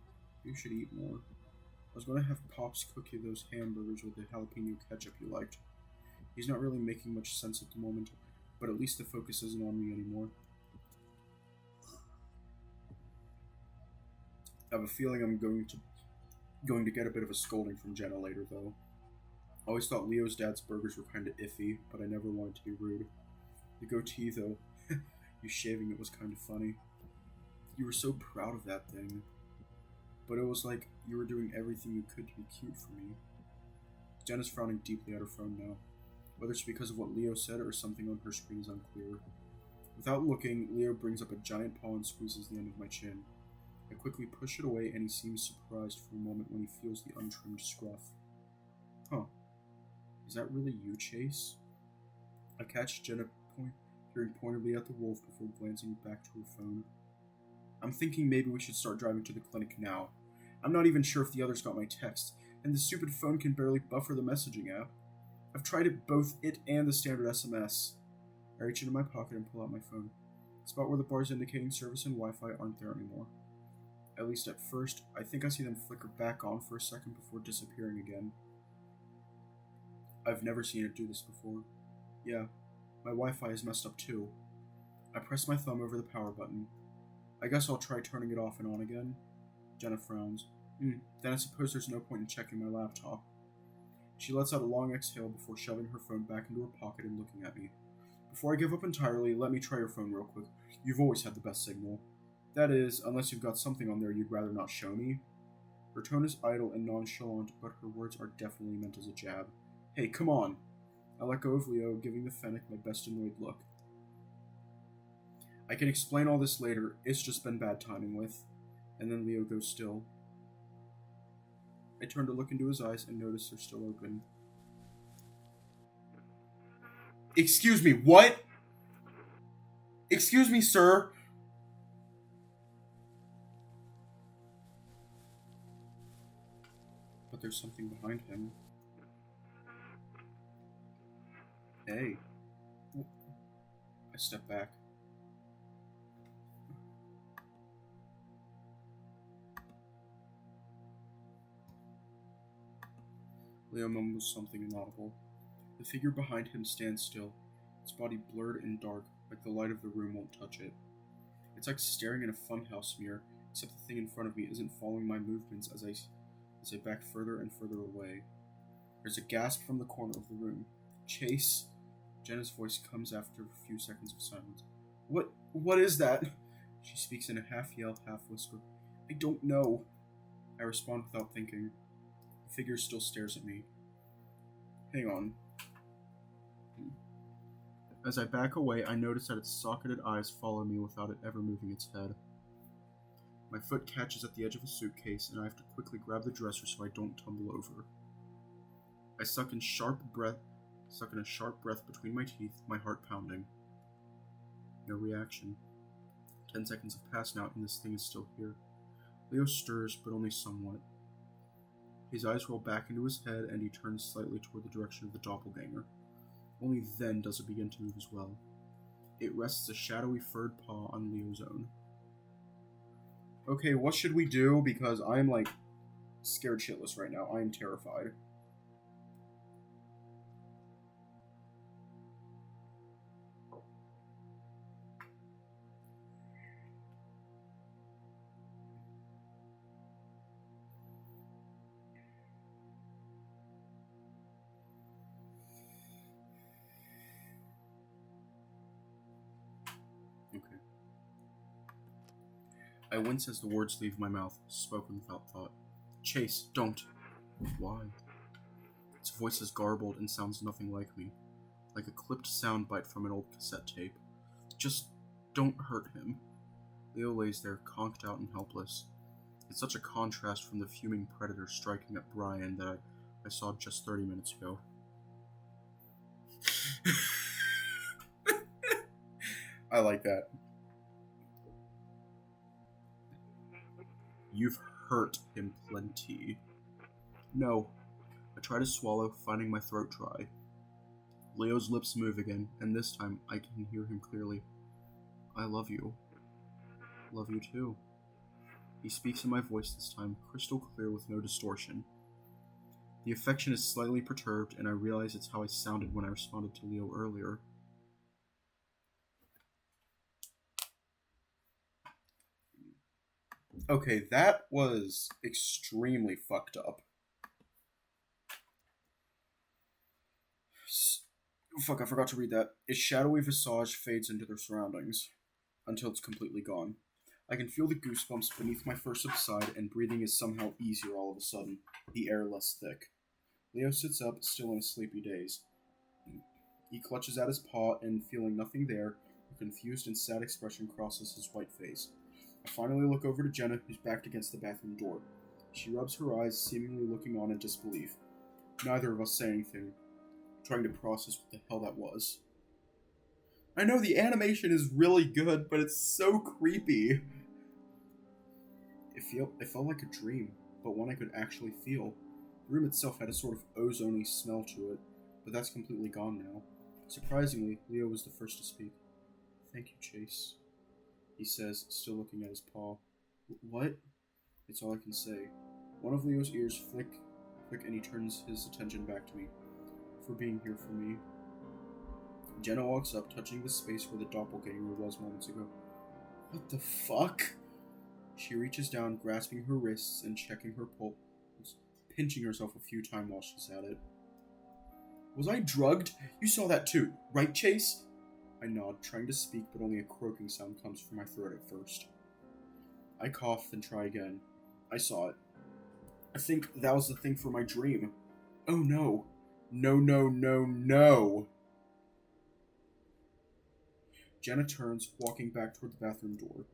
You should eat more. I was going to have Pops cook you those hamburgers with the jalapeno ketchup you liked. He's not really making much sense at the moment, but at least the focus isn't on me anymore. I have a feeling I'm going to get a bit of a scolding from Jenna later, though. I always thought Leo's dad's burgers were kind of iffy, but I never wanted to be rude. The goatee, though, you shaving it was kind of funny. You were so proud of that thing. But it was like you were doing everything you could to be cute for me. Jenna's frowning deeply at her phone now. Whether it's because of what Leo said or something on her screen is unclear. Without looking, Leo brings up a giant paw and squeezes the end of my chin. I quickly push it away and he seems surprised for a moment when he feels the untrimmed scruff. Huh. Is that really you, Chase? I catch Jenna peering pointedly at the wolf before glancing back to her phone. I'm thinking maybe we should start driving to the clinic now. I'm not even sure if the others got my text, and the stupid phone can barely buffer the messaging app. I've tried it, both it and the standard SMS. I reach into my pocket and pull out my phone. The spot where the bars indicating service and Wi-Fi aren't there anymore. At least at first, I think I see them flicker back on for a second before disappearing again. I've never seen it do this before. Yeah, my Wi-Fi is messed up too. I press my thumb over the power button. I guess I'll try turning it off and on again. Jenna frowns. Then I suppose there's no point in checking my laptop. She lets out a long exhale before shoving her phone back into her pocket and looking at me. Before I give up entirely, let me try your phone real quick. You've always had the best signal. That is, unless you've got something on there you'd rather not show me. Her tone is idle and nonchalant, but her words are definitely meant as a jab. Hey, come on! I let go of Leo, giving the Fennec my best annoyed look. I can explain all this later, it's just been bad timing with. And then Leo goes still. I turn to look into his eyes and notice they're still open. Excuse me, what? Excuse me, sir. But there's something behind him. Hey. I step back. Leo mumbles something inaudible. The figure behind him stands still, its body blurred and dark, like the light of the room won't touch it. It's like staring in a funhouse mirror, except the thing in front of me isn't following my movements as I back further and further away. There's a gasp from the corner of the room. Chase? Jenna's voice comes after a few seconds of silence. What is that? She speaks in a half-yell, half-whisper. I don't know. I respond without thinking. The figure still stares at me. Hang on. As I back away, I notice that its socketed eyes follow me without it ever moving its head. My foot catches at the edge of a suitcase, and I have to quickly grab the dresser so I don't tumble over. I suck in a sharp breath between my teeth, my heart pounding. No reaction. 10 seconds have passed now, and this thing is still here. Leo stirs, but only somewhat. His eyes roll back into his head, and he turns slightly toward the direction of the doppelganger. Only then does it begin to move as well. It rests a shadowy furred paw on Leo's own. Okay, what should we do? Because I'm, scared shitless right now. I am terrified. I wince as the words leave my mouth, spoken without thought. Chase, don't. Why? Its voice is garbled and sounds nothing like me, like a clipped soundbite from an old cassette tape. Just don't hurt him. Leo lays there, conked out and helpless. It's such a contrast from the fuming predator striking at Brian that I saw just 30 minutes ago. I like that. You've hurt him plenty. No. I try to swallow, finding my throat dry. Leo's lips move again, and this time I can hear him clearly. I love you. Love you too. He speaks in my voice this time, crystal clear with no distortion. The affection is slightly perturbed, and I realize it's how I sounded when I responded to Leo earlier. Okay, that was extremely fucked up. Fuck, I forgot to read that. Its shadowy visage fades into their surroundings, until it's completely gone. I can feel the goosebumps beneath my fur subside, and breathing is somehow easier all of a sudden, the air less thick. Leo sits up, still in a sleepy daze. He clutches at his paw, and feeling nothing there, a confused and sad expression crosses his white face. I finally look over to Jenna, who's backed against the bathroom door. She rubs her eyes, seemingly looking on in disbelief. Neither of us say anything, trying to process what the hell that was. I know the animation is really good, but it's so creepy. It felt like a dream, but one I could actually feel. The room itself had a sort of ozone-y smell to it, but that's completely gone now. Surprisingly, Leo was the first to speak. Thank you, Chase, he says, still looking at his paw. What? It's all I can say. One of Leo's ears flick, and he turns his attention back to me. For being here for me. Jenna walks up, touching the space where the doppelganger was moments ago. What the fuck? She reaches down, grasping her wrists and checking her pulse, pinching herself a few times while she's at it. Was I drugged? You saw that too, right, Chase? I nod, trying to speak, but only a croaking sound comes from my throat at first. I cough, then try again. I saw it. I think that was the thing for my dream. Oh no. No, no, no, no. Jenna turns, walking back toward the bathroom door.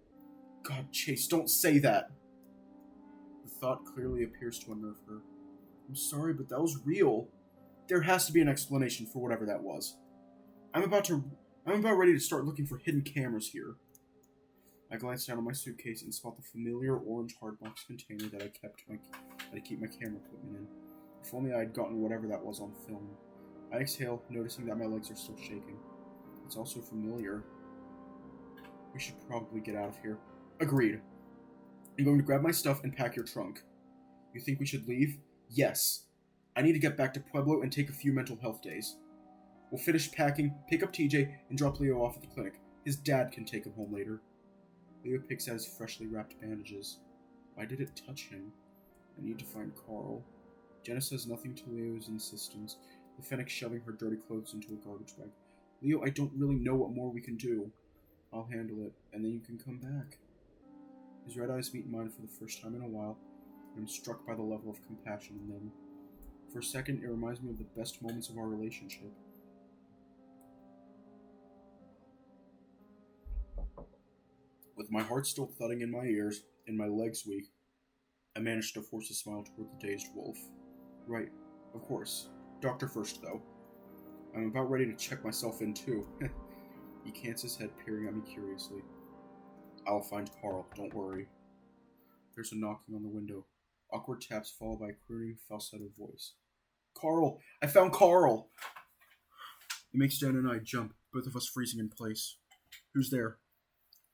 God, Chase, don't say that! The thought clearly appears to unnerve her. I'm sorry, but that was real. There has to be an explanation for whatever that was. I'm about ready to start looking for hidden cameras here. I glance down at my suitcase and spot the familiar orange hardbox container that I keep my camera equipment in. If only I had gotten whatever that was on film. I exhale, noticing that my legs are still shaking. It's also familiar. We should probably get out of here. Agreed. I'm going to grab my stuff and pack your trunk. You think we should leave? Yes. I need to get back to Pueblo and take a few mental health days. We'll finish packing, pick up TJ, and drop Leo off at the clinic. His dad can take him home later. Leo picks at his freshly wrapped bandages. Why did it touch him? I need to find Carl. Jenna says nothing to Leo's insistence, the Fennec shoving her dirty clothes into a garbage bag. Leo, I don't really know what more we can do. I'll handle it, and then you can come back. His red eyes meet mine for the first time in a while, and I'm struck by the level of compassion in them. For a second, it reminds me of the best moments of our relationship. With my heart still thudding in my ears, and my legs weak, I managed to force a smile toward the dazed wolf. Right, of course. Doctor first, though. I'm about ready to check myself in, too. He cants his head, peering at me curiously. I'll find Carl, don't worry. There's a knocking on the window. Awkward taps followed by a crooning, falsetto voice. Carl! I found Carl! It makes Dan and I jump, both of us freezing in place. Who's there?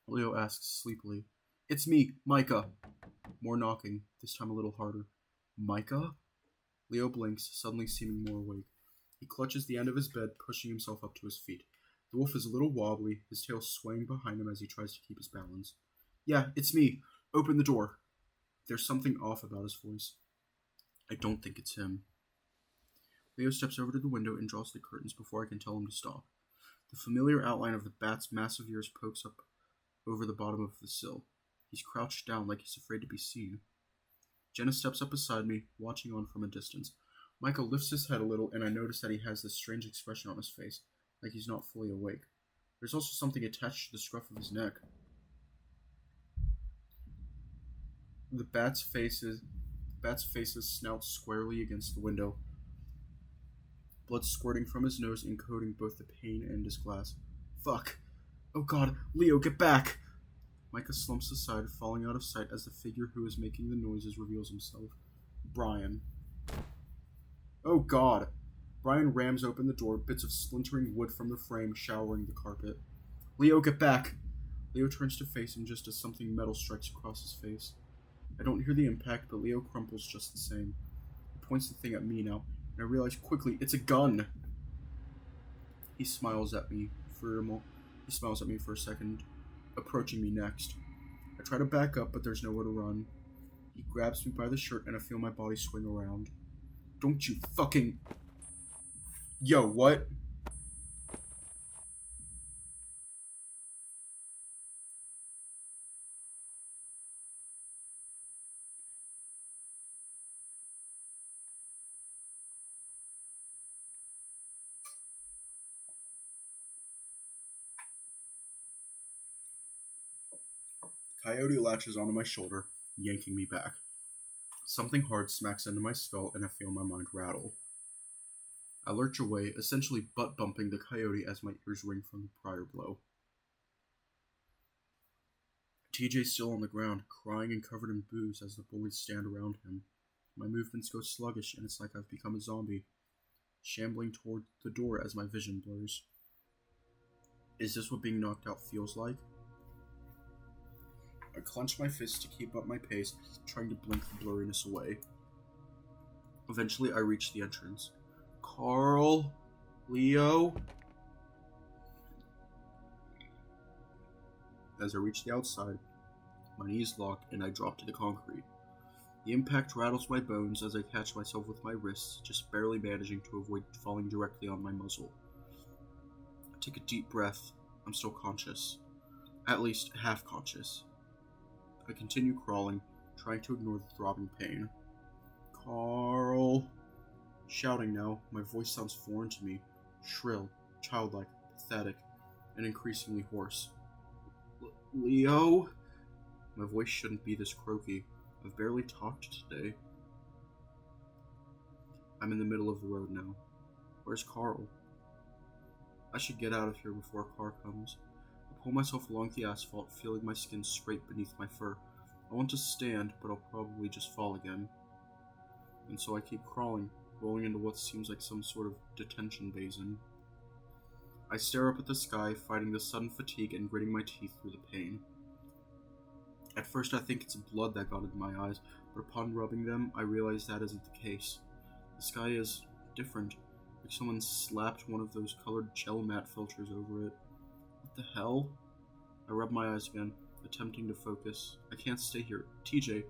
Leo asks sleepily. It's me, Micah. More knocking, this time a little harder. Micah? Leo blinks, suddenly seeming more awake. He clutches the end of his bed, pushing himself up to his feet. The wolf is a little wobbly, his tail swaying behind him as he tries to keep his balance. Yeah, it's me. Open the door. There's something off about his voice. I don't think it's him. Leo steps over to the window and draws the curtains before I can tell him to stop. The familiar outline of the bat's massive ears pokes up over the bottom of the sill. He's crouched down like he's afraid to be seen. Jenna steps up beside me, watching on from a distance. Michael lifts his head a little, and I notice that he has this strange expression on his face, like he's not fully awake. There's also something attached to the scruff of his neck. The bat's faces snout squarely against the window, blood squirting from his nose and coating both the pane and his glass. Fuck! Oh god, Leo, get back! Micah slumps aside, falling out of sight as the figure who is making the noises reveals himself. Brian. Oh god! Brian rams open the door, bits of splintering wood from the frame showering the carpet. Leo, get back! Leo turns to face him just as something metal strikes across his face. I don't hear the impact, but Leo crumples just the same. He points the thing at me now, and I realize quickly it's a gun! He smiles at me for a second, approaching me next. I try to back up, but there's nowhere to run. He grabs me by the shirt, and I feel my body swing around. Don't you fucking... Yo, what? Coyote latches onto my shoulder, yanking me back. Something hard smacks into my skull, and I feel my mind rattle. I lurch away, essentially butt-bumping the coyote as my ears ring from the prior blow. TJ's still on the ground, crying and covered in booze as the bullies stand around him. My movements go sluggish, and it's like I've become a zombie, shambling toward the door as my vision blurs. Is this what being knocked out feels like? I clench my fists to keep up my pace, trying to blink the blurriness away. Eventually, I reach the entrance. Carl? Leo? As I reach the outside, my knees lock and I drop to the concrete. The impact rattles my bones as I catch myself with my wrists, just barely managing to avoid falling directly on my muzzle. I take a deep breath. I'm still conscious. At least half conscious. I continue crawling, trying to ignore the throbbing pain. Carl. Shouting now, my voice sounds foreign to me, shrill, childlike, pathetic, and increasingly hoarse. Leo? My voice shouldn't be this croaky. I've barely talked today. I'm in the middle of the road now. Where's Carl? I should get out of here before a car comes. I pull myself along the asphalt, feeling my skin scrape beneath my fur. I want to stand, but I'll probably just fall again. And so I keep crawling, rolling into what seems like some sort of detention basin. I stare up at the sky, fighting the sudden fatigue and gritting my teeth through the pain. At first I think it's blood that got into my eyes, but upon rubbing them, I realize that isn't the case. The sky is different, like someone slapped one of those colored gel matte filters over it. What the hell? I rub my eyes again, attempting to focus. I can't stay here. TJ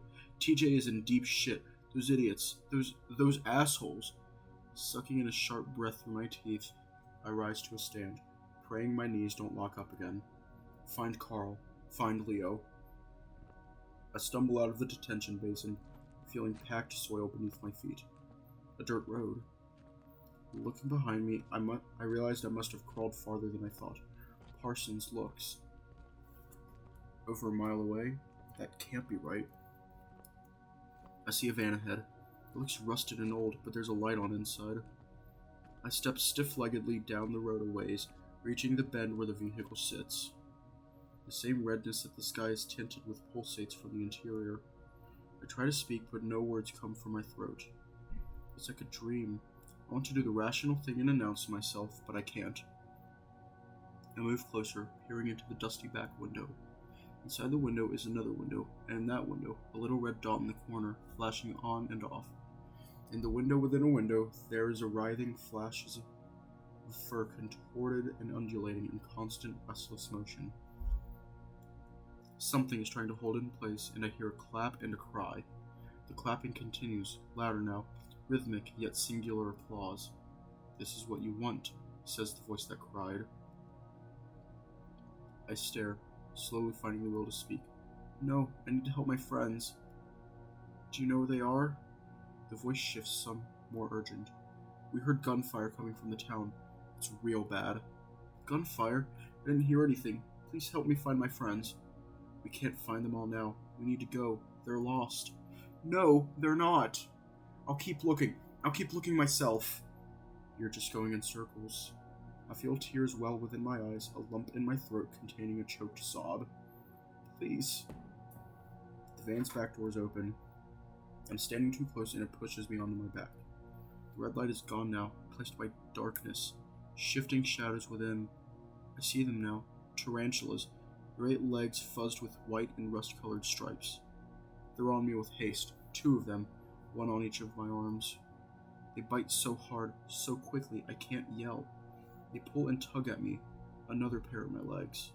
is in deep shit. Those idiots. Those assholes. Sucking in a sharp breath through my teeth, I rise to a stand, praying my knees don't lock up again. Find Carl. Find Leo. I stumble out of the detention basin, feeling packed soil beneath my feet. A dirt road. Looking behind me, I realized I must have crawled farther than I thought. Parsons looks. Over a mile away? That can't be right. I see a van ahead. It looks rusted and old, but there's a light on inside. I step stiff-leggedly down the road a ways, reaching the bend where the vehicle sits. The same redness that the sky is tinted with pulsates from the interior. I try to speak, but no words come from my throat. It's like a dream. I want to do the rational thing and announce myself, but I can't. I move closer, peering into the dusty back window. Inside the window is another window, and in that window, a little red dot in the corner, flashing on and off. In the window within a window, there is a writhing flashes of fur contorted and undulating in constant, restless motion. Something is trying to hold it in place, and I hear a clap and a cry. The clapping continues, louder now, rhythmic yet singular applause. "This is what you want," says the voice that cried. I stare, slowly finding the will to speak. No, I need to help my friends. Do you know where they are? The voice shifts some more urgent. We heard gunfire coming from the town. It's real bad. Gunfire? I didn't hear anything. Please help me find my friends. We can't find them all now. We need to go. They're lost. No, they're not. I'll keep looking. I'll keep looking myself. You're just going in circles. I feel tears well within my eyes, a lump in my throat containing a choked sob. Please. The van's back door is open. I'm standing too close and it pushes me onto my back. The red light is gone now, replaced by darkness, shifting shadows within. I see them now. Tarantulas, great legs fuzzed with white and rust-colored stripes. They're on me with haste, 2 of them, one on each of my arms. They bite so hard, so quickly, I can't yell. They pull and tug at me, another pair of my legs.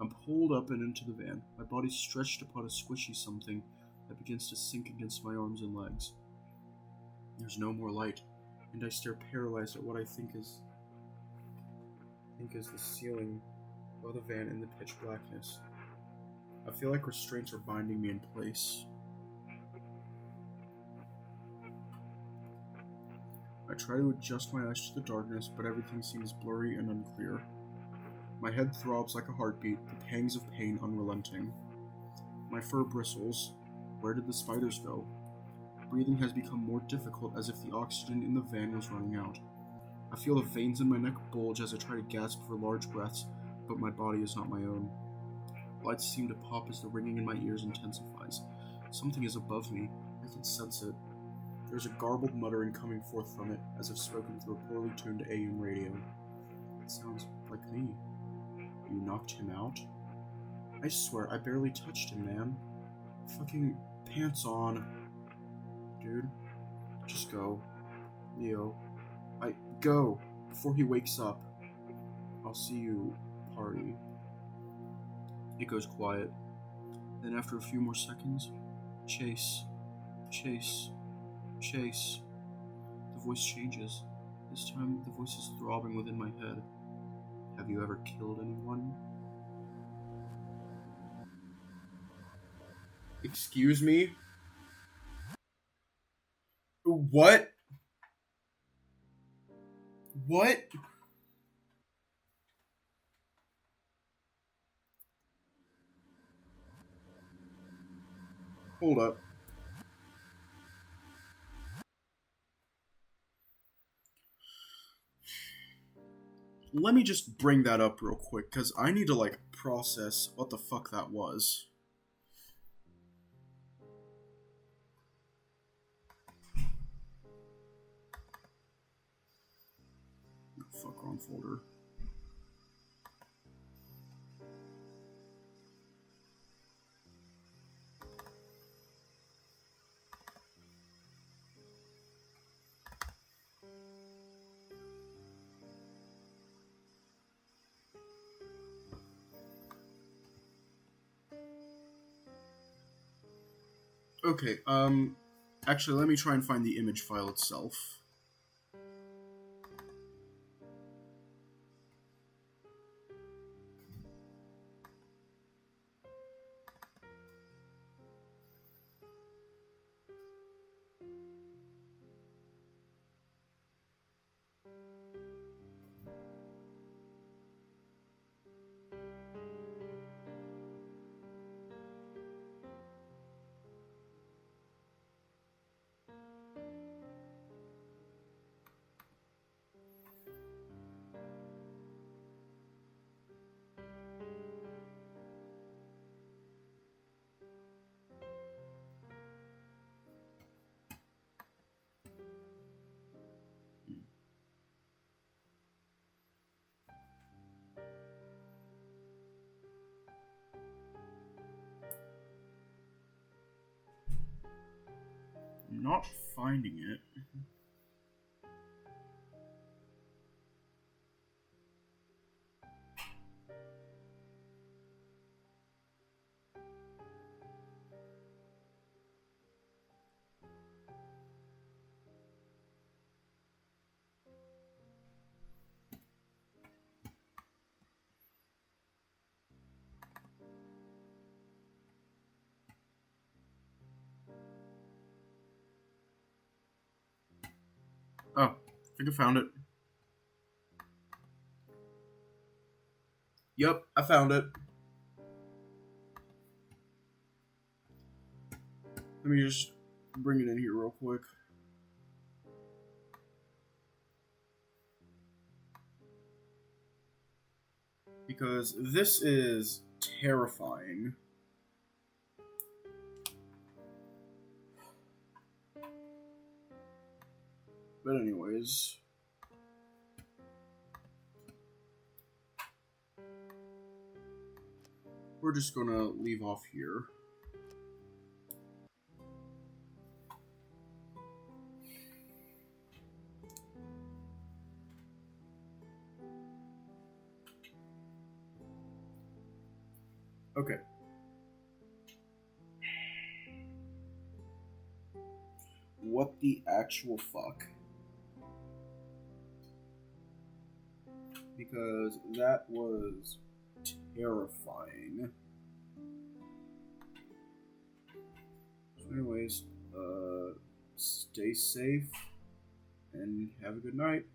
I'm pulled up and into the van, my body stretched upon a squishy something that begins to sink against my arms and legs. There's no more light, and I stare paralyzed at what I think is the ceiling of the van in the pitch blackness. I feel like restraints are binding me in place. I try to adjust my eyes to the darkness, but everything seems blurry and unclear. My head throbs like a heartbeat, the pangs of pain unrelenting. My fur bristles. Where did the spiders go? Breathing has become more difficult as if the oxygen in the van was running out. I feel the veins in my neck bulge as I try to gasp for large breaths, but my body is not my own. Lights seem to pop as the ringing in my ears intensifies. Something is above me. I can sense it. There's a garbled muttering coming forth from it, as if spoken through a poorly tuned AM radio. It sounds like me. You knocked him out? I swear, I barely touched him, man. Fucking pants on. Dude, just go. Leo. Go, before he wakes up. I'll see you, party. It goes quiet. Then after a few more seconds, chase, chase, chase. The voice changes. This time, the voice is throbbing within my head. Have you ever killed anyone? Excuse me? What? What? Hold up. Let me just bring that up real quick, because I need to, process what the fuck that was. Fuck, wrong folder. Okay, actually, let me try and find the image file itself. I'm not finding it. I think I found it. Yep, I found it. Let me just bring it in here real quick. Because this is terrifying. But anyways, we're just gonna leave off here. Okay. What the actual fuck? Because that was terrifying. So anyways, stay safe and have a good night.